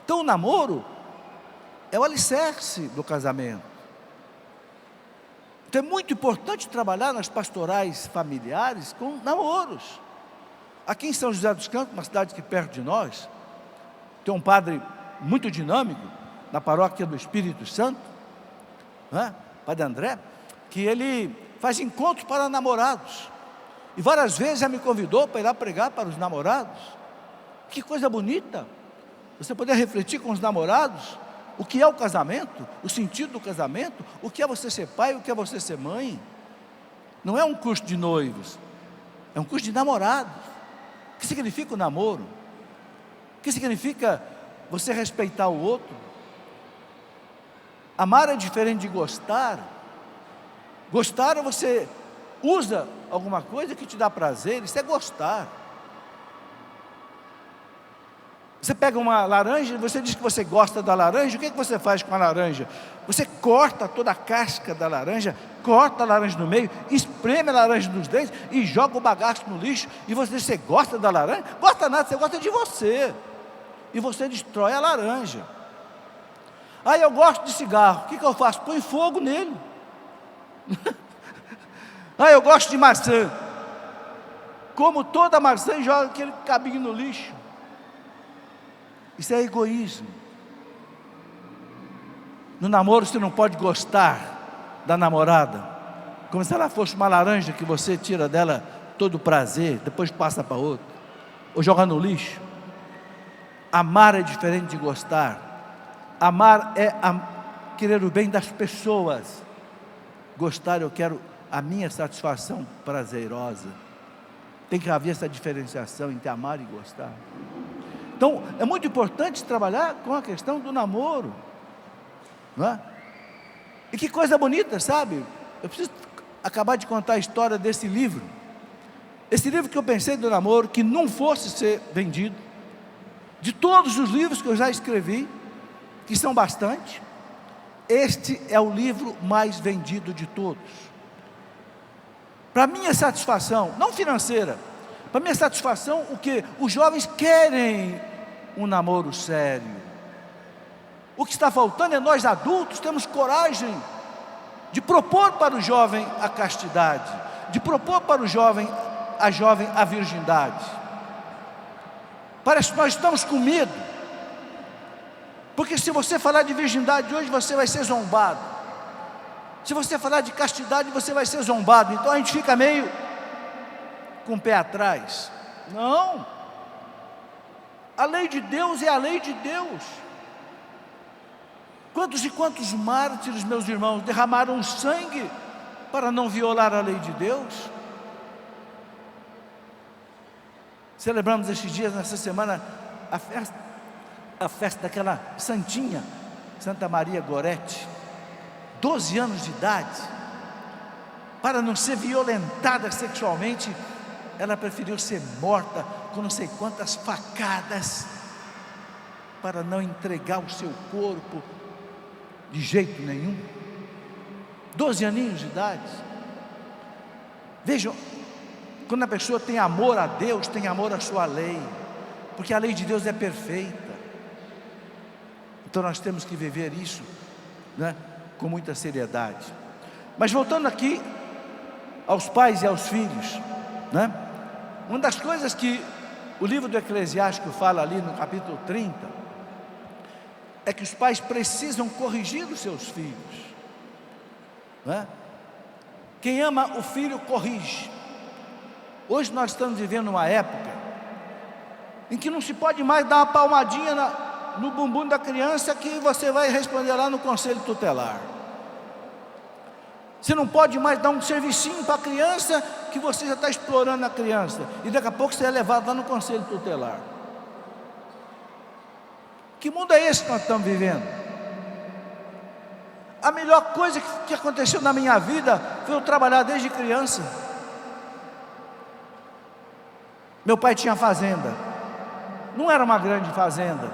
Speaker 2: Então o namoro é o alicerce do casamento. Então é muito importante trabalhar nas pastorais familiares com namoros. Aqui em São José dos Campos, uma cidade aqui perto de nós, tem um padre muito dinâmico, na paróquia do Espírito Santo, né? Padre André, que ele faz encontros para namorados, e várias vezes já me convidou para ir lá pregar para os namorados. Que coisa bonita, você poder refletir com os namorados, o que é o casamento, o sentido do casamento, o que é você ser pai, o que é você ser mãe. Não é um curso de noivos, é um curso de namorados. O que significa o namoro? O que significa você respeitar o outro? Amar é diferente de gostar. Gostar é você usa alguma coisa que te dá prazer, isso é gostar. Você pega uma laranja, você diz que você gosta da laranja, o que você faz com a laranja? Você corta toda a casca da laranja, corta a laranja no meio, espreme a laranja nos dentes e joga o bagaço no lixo, e você diz, você gosta da laranja? Gosta nada, você gosta de você, e você destrói a laranja. Eu gosto de cigarro, o que eu faço? Põe fogo nele. Eu gosto de maçã. como toda maçã e joga aquele cabinho no lixo. Isso é egoísmo. No namoro você não pode gostar da namorada, como se ela fosse uma laranja que você tira dela todo o prazer, depois passa para outro, ou joga no lixo. Amar é diferente de gostar. Amar é querer o bem das pessoas. Gostar, eu quero a minha satisfação prazerosa. Tem que haver essa diferenciação entre amar e gostar. Então, é muito importante trabalhar com a questão do namoro, não é? E que coisa bonita, sabe? Eu preciso acabar de contar a história desse livro. Esse livro que eu pensei do namoro, que não fosse ser vendido, de todos os livros que eu já escrevi, que são bastante, este é o livro mais vendido de todos. Para minha satisfação, não financeira, para minha satisfação, o que? Os jovens querem um namoro sério. O que está faltando é nós adultos temos coragem de propor para o jovem a castidade, de propor para o jovem a virgindade. Parece que nós estamos com medo, porque se você falar de virgindade hoje, você vai ser zombado. Se você falar de castidade, você vai ser zombado. Então a gente fica meio com o pé atrás. Não, a lei de Deus é a lei de Deus. Quantos e quantos mártires, meus irmãos, derramaram sangue para não violar a lei de Deus? Celebramos estes dias, nessa semana, a festa daquela santinha, Santa Maria Gorete, 12 anos de idade. Para não ser violentada sexualmente, ela preferiu ser morta com não sei quantas facadas, para não entregar o seu corpo de jeito nenhum. 12 aninhos de idade. Vejam, quando a pessoa tem amor a Deus, tem amor à sua lei, porque a lei de Deus é perfeita. Então nós temos que viver isso, né, com muita seriedade. Mas voltando aqui aos pais e aos filhos, né, uma das coisas que o livro do Eclesiástico fala ali no capítulo 30, é que os pais precisam corrigir os seus filhos, né? Quem ama o filho corrige. Hoje nós estamos vivendo uma época em que não se pode mais dar uma palmadinha no bumbum da criança que você vai responder lá no conselho tutelar. Você não pode mais dar um servicinho para a criança que você já está explorando a criança, e daqui a pouco você é levado lá no conselho tutelar. Que mundo é esse que nós estamos vivendo? A melhor coisa que aconteceu na minha vida foi eu trabalhar desde criança. Meu pai tinha fazenda, não era uma grande fazenda,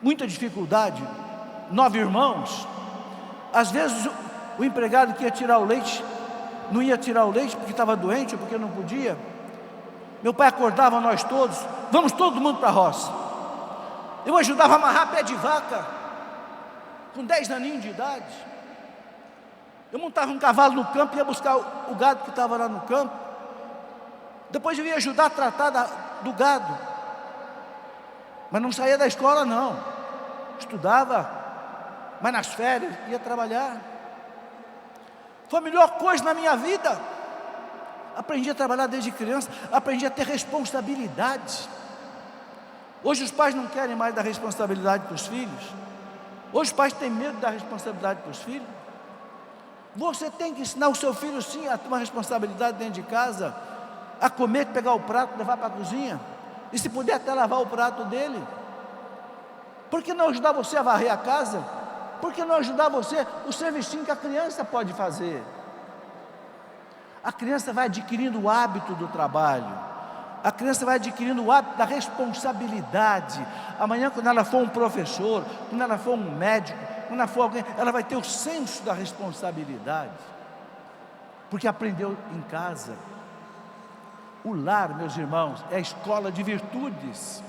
Speaker 2: muita dificuldade, 9 irmãos. Às vezes o empregado que ia tirar o leite, não ia tirar o leite porque estava doente ou porque não podia. Meu pai acordava nós todos, vamos todo mundo para a roça. Eu ajudava a amarrar pé de vaca, com 10 aninhos de idade. Eu montava um cavalo no campo e ia buscar o gado que estava lá no campo. Depois eu ia ajudar a tratar do gado. Mas não saía da escola não, estudava, mas nas férias ia trabalhar. Foi a melhor coisa na minha vida. Aprendi a trabalhar desde criança, aprendi a ter responsabilidade. Hoje os pais não querem mais dar responsabilidade para os filhos. Hoje os pais têm medo de dar responsabilidade para os filhos. Você tem que ensinar o seu filho sim a ter uma responsabilidade dentro de casa, a comer, pegar o prato, levar para a cozinha, e se puder até lavar o prato dele. Por que não ajudar você a varrer a casa? Por que não ajudar você o serviço que a criança pode fazer? A criança vai adquirindo o hábito do trabalho, a criança vai adquirindo o hábito da responsabilidade. Amanhã, quando ela for um professor, quando ela for um médico, quando ela for alguém, ela vai ter o senso da responsabilidade, porque aprendeu em casa. O lar, meus irmãos, é a escola de virtudes.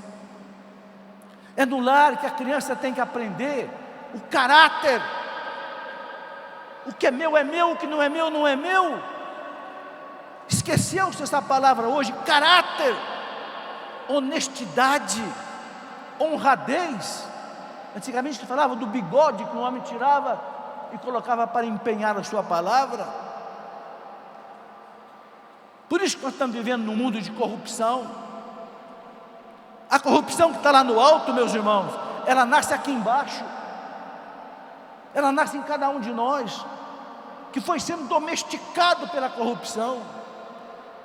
Speaker 2: É no lar que a criança tem que aprender o caráter. O que é meu, o que não é meu, não é meu. Esqueceu-se essa palavra hoje, caráter, honestidade, honradez. Antigamente se falava do bigode que o homem tirava e colocava para empenhar a sua palavra. Por isso que nós estamos vivendo num mundo de corrupção. A corrupção que está lá no alto, meus irmãos, ela nasce aqui embaixo. Ela nasce em cada um de nós, que foi sendo domesticado pela corrupção.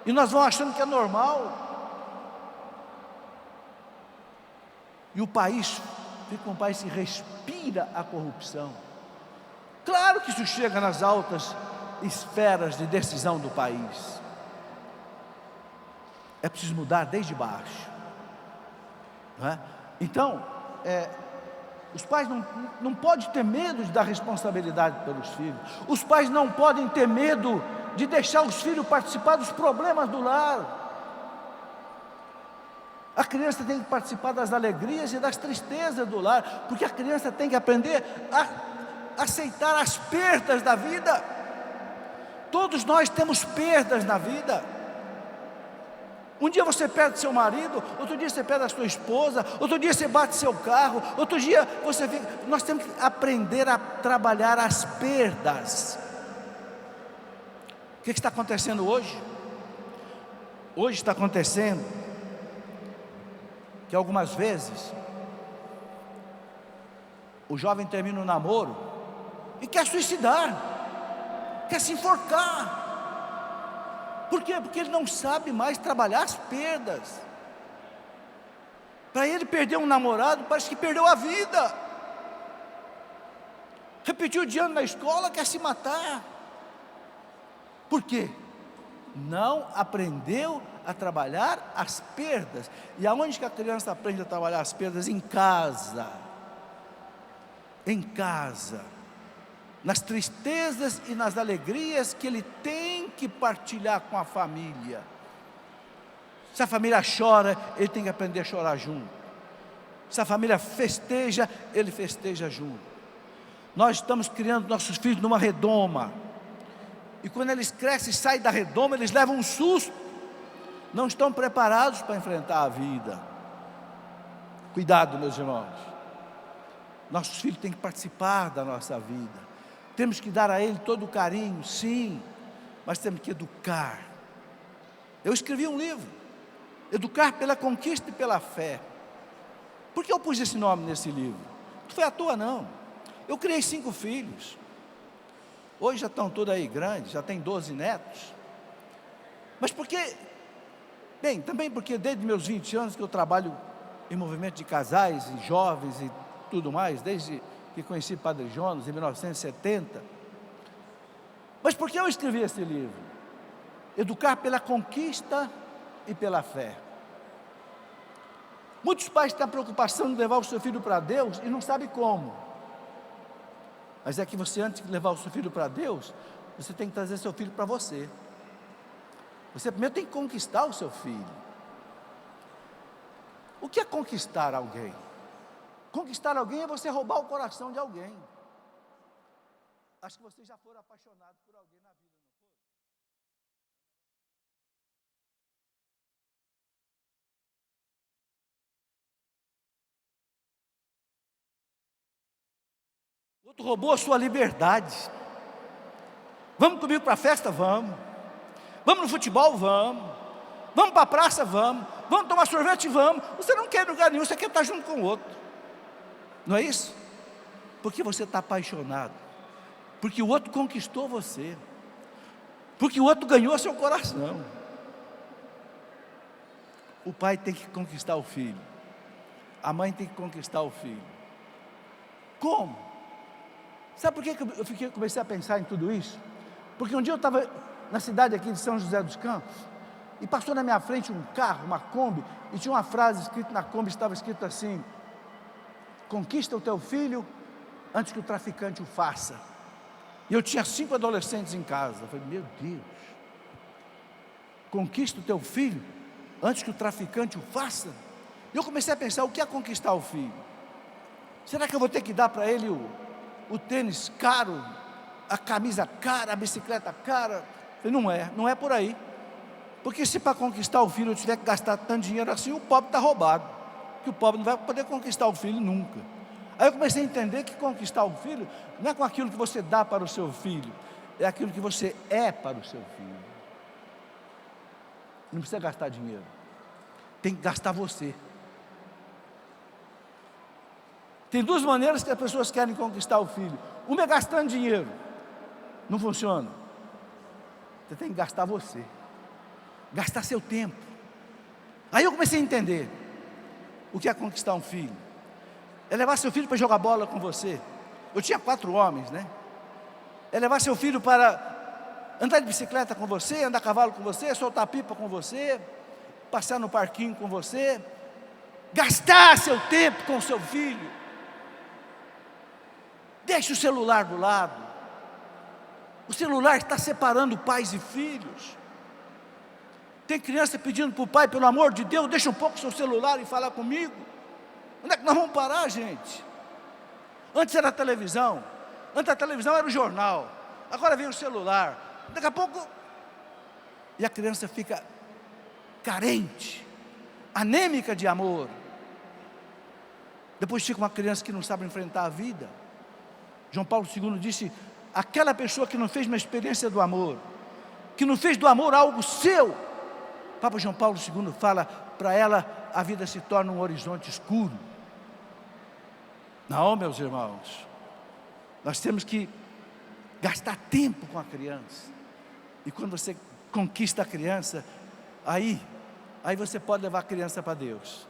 Speaker 2: E nós vamos achando que é normal. E o país fica um país que respira a corrupção. Claro que isso chega nas altas esferas de decisão do país. É preciso mudar desde baixo, não é? Então, os pais não podem ter medo de dar responsabilidade pelos filhos. Os pais não podem ter medo de deixar os filhos participar dos problemas do lar. A criança tem que participar das alegrias e das tristezas do lar, porque a criança tem que aprender a aceitar as perdas da vida. Todos nós temos perdas na vida. Um dia você perde seu marido, outro dia você perde a sua esposa, outro dia você bate seu carro, outro dia você fica... Nós temos que aprender a trabalhar as perdas. O que está acontecendo hoje? Hoje está acontecendo que algumas vezes o jovem termina um namoro e quer suicidar, quer se enforcar. Por quê? Porque ele não sabe mais trabalhar as perdas. Para ele perder um namorado, parece que perdeu a vida. Repetiu de ano na escola, quer se matar. Por quê? Não aprendeu a trabalhar as perdas. E aonde que a criança aprende a trabalhar as perdas? Em casa. Em casa. Nas tristezas e nas alegrias que ele tem que partilhar com a família. Se a família chora, ele tem que aprender a chorar junto. Se a família festeja, ele festeja junto. Nós estamos criando nossos filhos numa redoma. E quando eles crescem e saem da redoma, eles levam um susto. Não estão preparados para enfrentar a vida. Cuidado, meus irmãos. Nossos filhos têm que participar da nossa vida. Temos que dar a ele todo o carinho, sim, mas temos que educar. Eu escrevi um livro, Educar pela Conquista e pela Fé. Por que eu pus esse nome nesse livro? Não foi à toa não. Eu criei 5 filhos. Hoje já estão todos aí grandes, já tem 12 netos. Mas porque, bem, também porque desde meus 20 anos que eu trabalho em movimento de casais e jovens e tudo mais, desde que conheci Padre Jonas em 1970. Mas por que eu escrevi esse livro? Educar pela conquista e pela fé. Muitos pais têm a preocupação de levar o seu filho para Deus e não sabem como. Mas é que você, antes de levar o seu filho para Deus, você tem que trazer seu filho para você. Você primeiro tem que conquistar o seu filho. O que é conquistar alguém? Conquistar alguém é você roubar o coração de alguém. Acho que vocês já foram apaixonados por alguém na vida, não foi? O outro roubou a sua liberdade. Vamos comigo para a festa? Vamos. Vamos no futebol? Vamos. Vamos para a praça? Vamos. Vamos tomar sorvete? Vamos. Você não quer lugar nenhum, você quer estar junto com o outro. Não é isso? Porque você está apaixonado. Porque o outro conquistou você. Porque o outro ganhou seu coração. O pai tem que conquistar o filho. A mãe tem que conquistar o filho. Como? Sabe por que eu comecei a pensar em tudo isso? Porque um dia eu estava na cidade aqui de São José dos Campos e passou na minha frente um carro, uma Kombi, e tinha uma frase escrita na Kombi, estava escrito assim: conquista o teu filho antes que o traficante o faça. E eu tinha 5 adolescentes em casa. Eu falei, meu Deus, conquista o teu filho antes que o traficante o faça? E eu comecei a pensar, o que é conquistar o filho? Será que eu vou ter que dar para ele o tênis caro, a camisa cara, a bicicleta cara? Eu falei, não é por aí. Porque se para conquistar o filho eu tiver que gastar tanto dinheiro assim, o pobre está roubado. Que o pobre não vai poder conquistar o filho nunca. Aí eu comecei a entender que conquistar o filho não é com aquilo que você dá para o seu filho, é aquilo que você é para o seu filho. Não precisa gastar dinheiro, tem que gastar você. Tem duas maneiras que as pessoas querem conquistar o filho. Uma é gastando dinheiro, não funciona. Você tem que gastar você, gastar seu tempo. Aí eu comecei a entender o que é conquistar um filho. É levar seu filho para jogar bola com você. Eu tinha 4 homens, né? É levar seu filho para andar de bicicleta com você, andar a cavalo com você, soltar pipa com você, passear no parquinho com você, gastar seu tempo com o seu filho. Deixe o celular do lado. O celular está separando pais e filhos. Tem criança pedindo para o pai, pelo amor de Deus, deixa um pouco o seu celular e falar comigo. Onde é que nós vamos parar, gente? Antes era a televisão. Antes a televisão era o jornal. Agora vem o celular. Daqui a pouco... E a criança fica carente, anêmica de amor. Depois fica uma criança que não sabe enfrentar a vida. João Paulo II disse: aquela pessoa que não fez uma experiência do amor, que não fez do amor algo seu. Papa João Paulo II fala, para ela a vida se torna um horizonte escuro. Não, meus irmãos, nós temos que gastar tempo com a criança. E quando você conquista a criança, aí você pode levar a criança para Deus.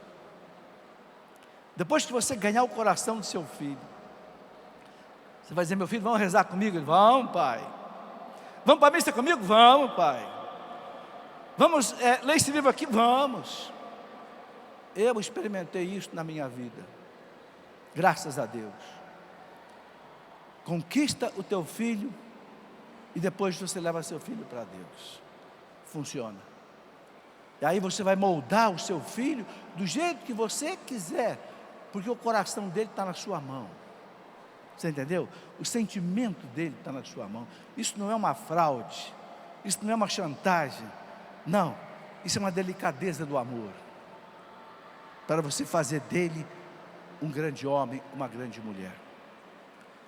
Speaker 2: Depois que você ganhar o coração do seu filho, você vai dizer: meu filho, vamos rezar comigo? Ele: vamos, pai. Vamos para a missa comigo? Vamos, pai. Vamos ler esse livro aqui? Vamos. Eu experimentei isso na minha vida, graças a Deus. Conquista o teu filho e depois você leva seu filho para Deus. Funciona. E aí você vai moldar o seu filho do jeito que você quiser, porque o coração dele está na sua mão. Você entendeu? O sentimento dele está na sua mão. Isso não é uma fraude, isso não é uma chantagem. Não, isso é uma delicadeza do amor, para você fazer dele um grande homem, uma grande mulher.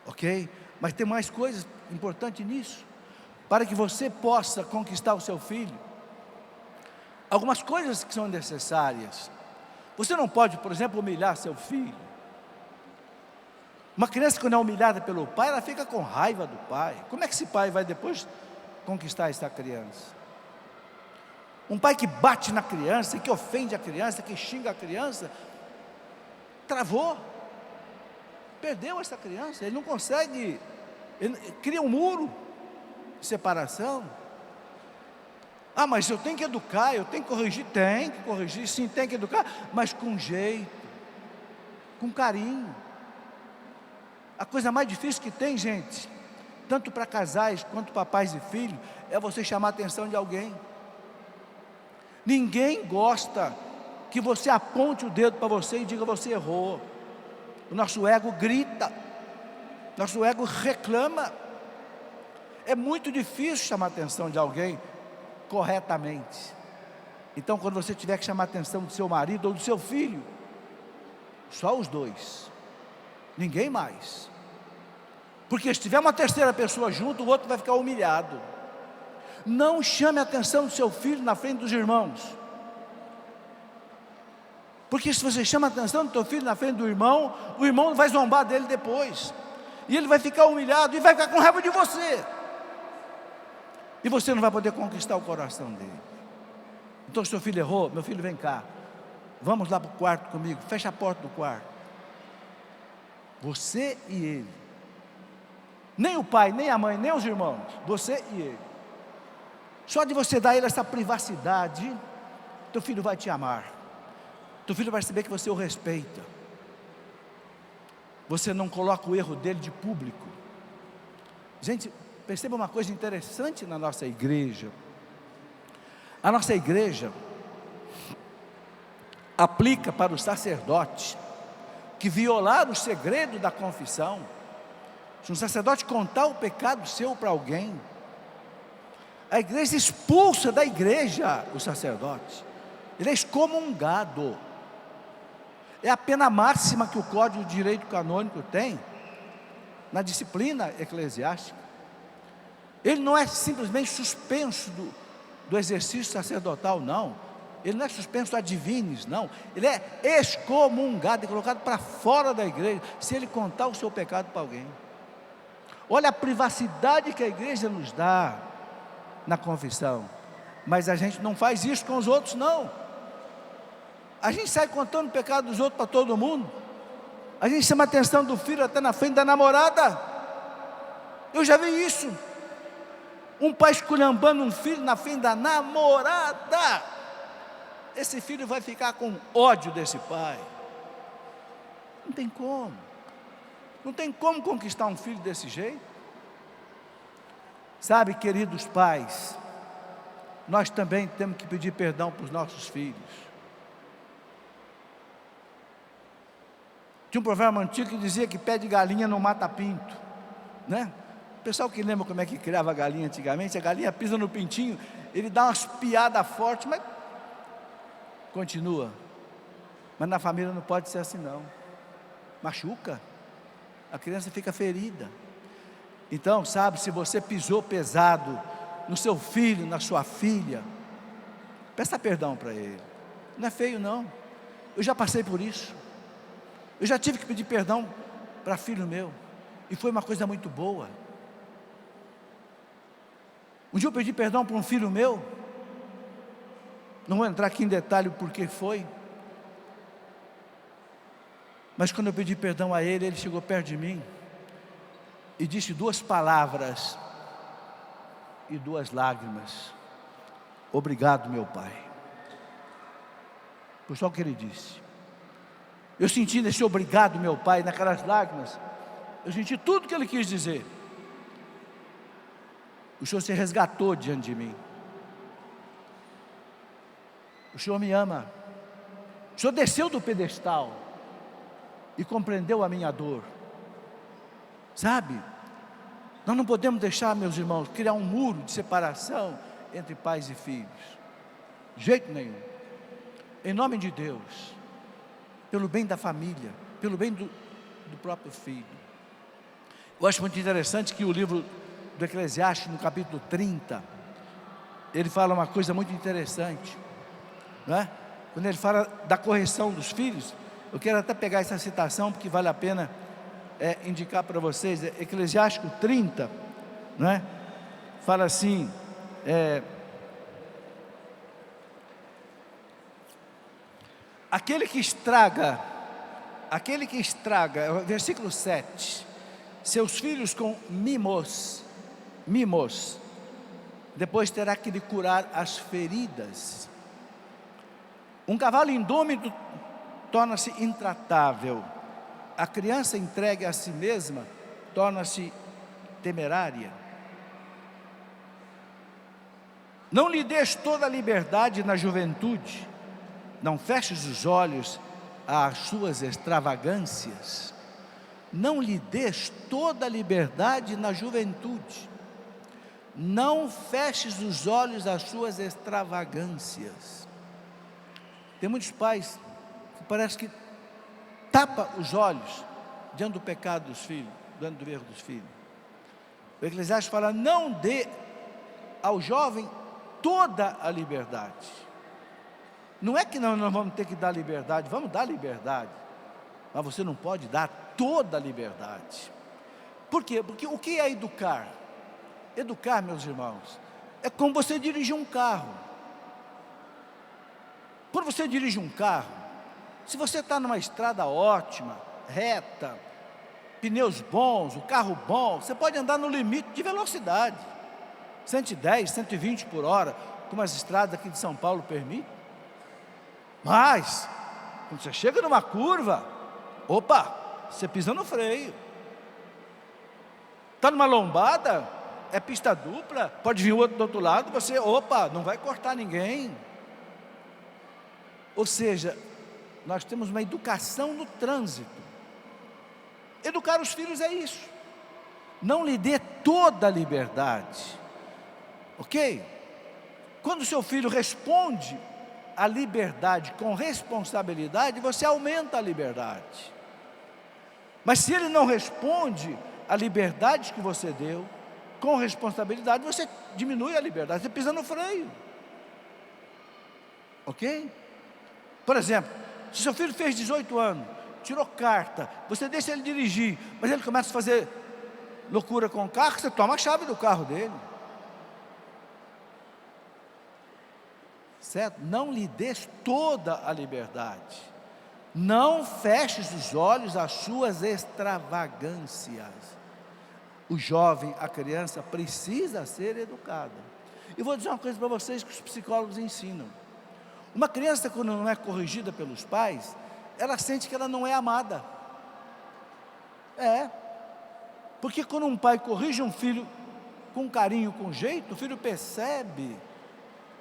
Speaker 2: Ok? Mas tem mais coisas importantes nisso. Para que você possa conquistar o seu filho, algumas coisas que são necessárias. Você não pode, por exemplo, humilhar seu filho. Uma criança, quando é humilhada pelo pai, ela fica com raiva do pai. Como é que esse pai vai depois conquistar essa criança? Um pai que bate na criança, que ofende a criança, que xinga a criança, travou, perdeu essa criança. Ele não consegue, ele cria um muro de separação. Ah, mas eu tenho que educar, eu tenho que corrigir, sim, tem que educar, mas com jeito, com carinho. A coisa mais difícil que tem, gente, tanto para casais quanto para pais e filhos, é você chamar a atenção de alguém. Ninguém gosta que você aponte o dedo para você e diga: você errou. O nosso ego grita, nosso ego reclama. É muito difícil chamar a atenção de alguém corretamente. Então, quando você tiver que chamar a atenção do seu marido ou do seu filho, só os dois, ninguém mais. Porque se tiver uma terceira pessoa junto, o outro vai ficar humilhado. Não chame a atenção do seu filho na frente dos irmãos. Porque se você chama a atenção do teu filho na frente do irmão, o irmão vai zombar dele depois. E ele vai ficar humilhado e vai ficar com raiva de você. E você não vai poder conquistar o coração dele. Então, se seu filho errou: meu filho, vem cá, vamos lá para o quarto comigo, fecha a porta do quarto. Você e ele. Nem o pai, nem a mãe, nem os irmãos. Você e ele. Só de você dar a ele essa privacidade, teu filho vai te amar. Teu filho vai saber que você o respeita. Você não coloca o erro dele de público. Gente, perceba uma coisa interessante na nossa igreja. A nossa igreja aplica para o sacerdote que violar o segredo da confissão. Se um sacerdote contar o pecado seu para alguém, A igreja expulsa da igreja o sacerdote. Ele é excomungado. É a pena máxima que o Código de Direito Canônico tem na disciplina eclesiástica. Ele não é simplesmente suspenso do exercício sacerdotal, não. Ele não é suspenso ad divinis, não. Ele é excomungado e colocado para fora da igreja, se ele contar o seu pecado para alguém. Olha a privacidade que a igreja nos dá na confissão. Mas a gente não faz isso com os outros, não. A gente sai contando o pecado dos outros para todo mundo. A gente chama a atenção do filho até na frente da namorada. Eu já vi isso. Um pai esculhambando um filho na frente da namorada. Esse filho vai ficar com ódio desse pai. Não tem como. Não tem como conquistar um filho desse jeito. Sabe, queridos pais, nós também temos que pedir perdão para os nossos filhos. Tinha um provérbio antigo que dizia que pé de galinha não mata pinto, né? O pessoal que lembra como é que criava a galinha antigamente, a galinha pisa no pintinho, ele dá umas piadas fortes, mas continua. Mas na família não pode ser assim, não. Machuca, a criança fica ferida. Então, sabe, se você pisou pesado no seu filho, na sua filha, peça perdão para ele. Não é feio, não. Eu já passei por isso. Eu já tive que pedir perdão para filho meu, e foi uma coisa muito boa. Um dia eu pedi perdão para um filho meu, não vou entrar aqui em detalhe o porquê foi, mas quando eu pedi perdão a ele, ele chegou perto de mim e disse 2 palavras e 2 lágrimas: obrigado, meu pai. Foi só o que ele disse. Eu senti nesse obrigado, meu pai, naquelas lágrimas, eu senti tudo que ele quis dizer. O Senhor se resgatou diante de mim. O Senhor me ama. O Senhor desceu do pedestal e compreendeu a minha dor. Sabe, nós não podemos deixar, meus irmãos, criar um muro de separação entre pais e filhos. De jeito nenhum. Em nome de Deus, pelo bem da família, pelo bem do próprio filho. Eu acho muito interessante que o livro do Eclesiastes, no capítulo 30, ele fala uma coisa muito interessante, não é? Quando ele fala da correção dos filhos, eu quero até pegar essa citação, porque vale a pena indicar para vocês. Eclesiástico 30, não é? Fala assim, aquele que estraga, versículo 7, seus filhos com mimos, depois terá que lhe curar as feridas. Um cavalo indômito torna-se intratável. A criança entregue a si mesma torna-se temerária. Não lhe des toda a liberdade na juventude. Não feches os olhos às suas extravagâncias. Não lhe des toda a liberdade na juventude. Não feches os olhos às suas extravagâncias. Tem muitos pais que parece que tapa os olhos diante do pecado dos filhos, diante do erro dos filhos. O Eclesiastes fala: não dê ao jovem toda a liberdade. Não é que nós vamos ter que dar liberdade, vamos dar liberdade, mas você não pode dar toda a liberdade. Por quê? Porque o que é educar? Educar, meus irmãos, é como você dirigir um carro. Quando você dirige um carro, se você está numa estrada ótima, reta, pneus bons, o carro bom, você pode andar no limite de velocidade, 110, 120 por hora, como as estradas aqui de São Paulo permitem. Mas, quando você chega numa curva, opa, você pisa no freio. Está numa lombada, é pista dupla, pode vir outro do outro lado, você, opa, não vai cortar ninguém. Ou seja, nós temos uma educação no trânsito. Educar os filhos é isso. Não lhe dê toda a liberdade. Ok? Quando o seu filho responde à liberdade com responsabilidade, você aumenta a liberdade. Mas se ele não responde à liberdade que você deu, com responsabilidade, você diminui a liberdade, você pisa no freio. Ok? Por exemplo, se seu filho fez 18 anos, tirou carta, você deixa ele dirigir, mas ele começa a fazer loucura com o carro, você toma a chave do carro dele. Certo? Não lhe des toda a liberdade. Não feches os olhos às suas extravagâncias. O jovem, a criança, precisa ser educada. E vou dizer uma coisa para vocês que os psicólogos ensinam. Uma criança, quando não é corrigida pelos pais, ela sente que ela não é amada. Porque quando um pai corrige um filho com carinho, com jeito, o filho percebe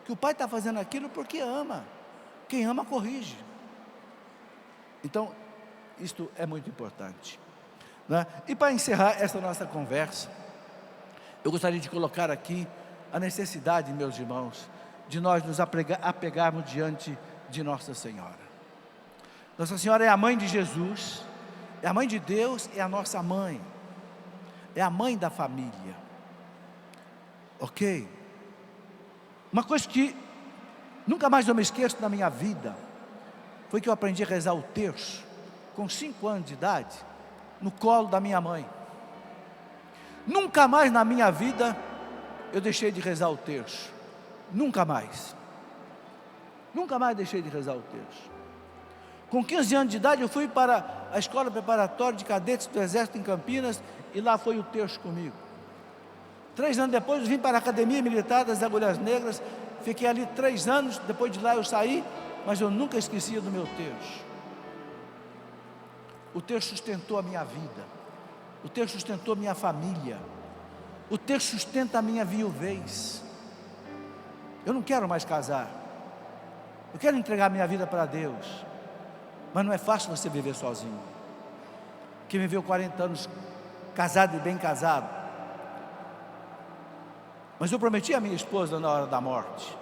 Speaker 2: que o pai está fazendo aquilo porque ama. Quem ama, corrige. Então, isto é muito importante, né? E para encerrar essa nossa conversa, eu gostaria de colocar aqui a necessidade, meus irmãos, de nós nos apegarmos diante de Nossa Senhora. Nossa Senhora é a mãe de Jesus, é a mãe de Deus, é a nossa mãe, é a mãe da família. Ok? Uma coisa que nunca mais eu me esqueço na minha vida, foi que eu aprendi a rezar o terço, com 5 anos de idade, no colo da minha mãe. Nunca mais na minha vida, eu deixei de rezar o terço. Nunca mais. Nunca mais deixei de rezar o terço. Com 15 anos de idade, eu fui para a escola preparatória de cadetes do Exército em Campinas, e lá foi o terço comigo. 3 anos depois, eu vim para a Academia Militar das Agulhas Negras, fiquei ali 3 anos, depois de lá eu saí, mas eu nunca esquecia do meu terço. O terço sustentou a minha vida, o terço sustentou a minha família, o terço sustenta a minha viuvez. Eu não quero mais casar, eu quero entregar minha vida para Deus, mas não é fácil você viver sozinho. Quem viveu 40 anos casado e bem casado, mas eu prometi à minha esposa na hora da morte,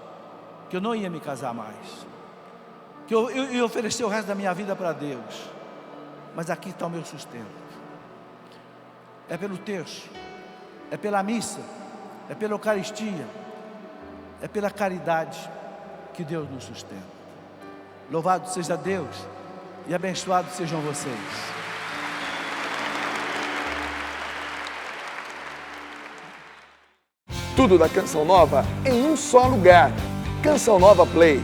Speaker 2: que eu não ia me casar mais, que eu ia oferecer o resto da minha vida para Deus, mas aqui está o meu sustento, é pelo terço, é pela missa, é pela Eucaristia, é pela caridade que Deus nos sustenta. Louvado seja Deus e abençoados sejam vocês.
Speaker 1: Tudo da Canção Nova em um só lugar. Canção Nova Play.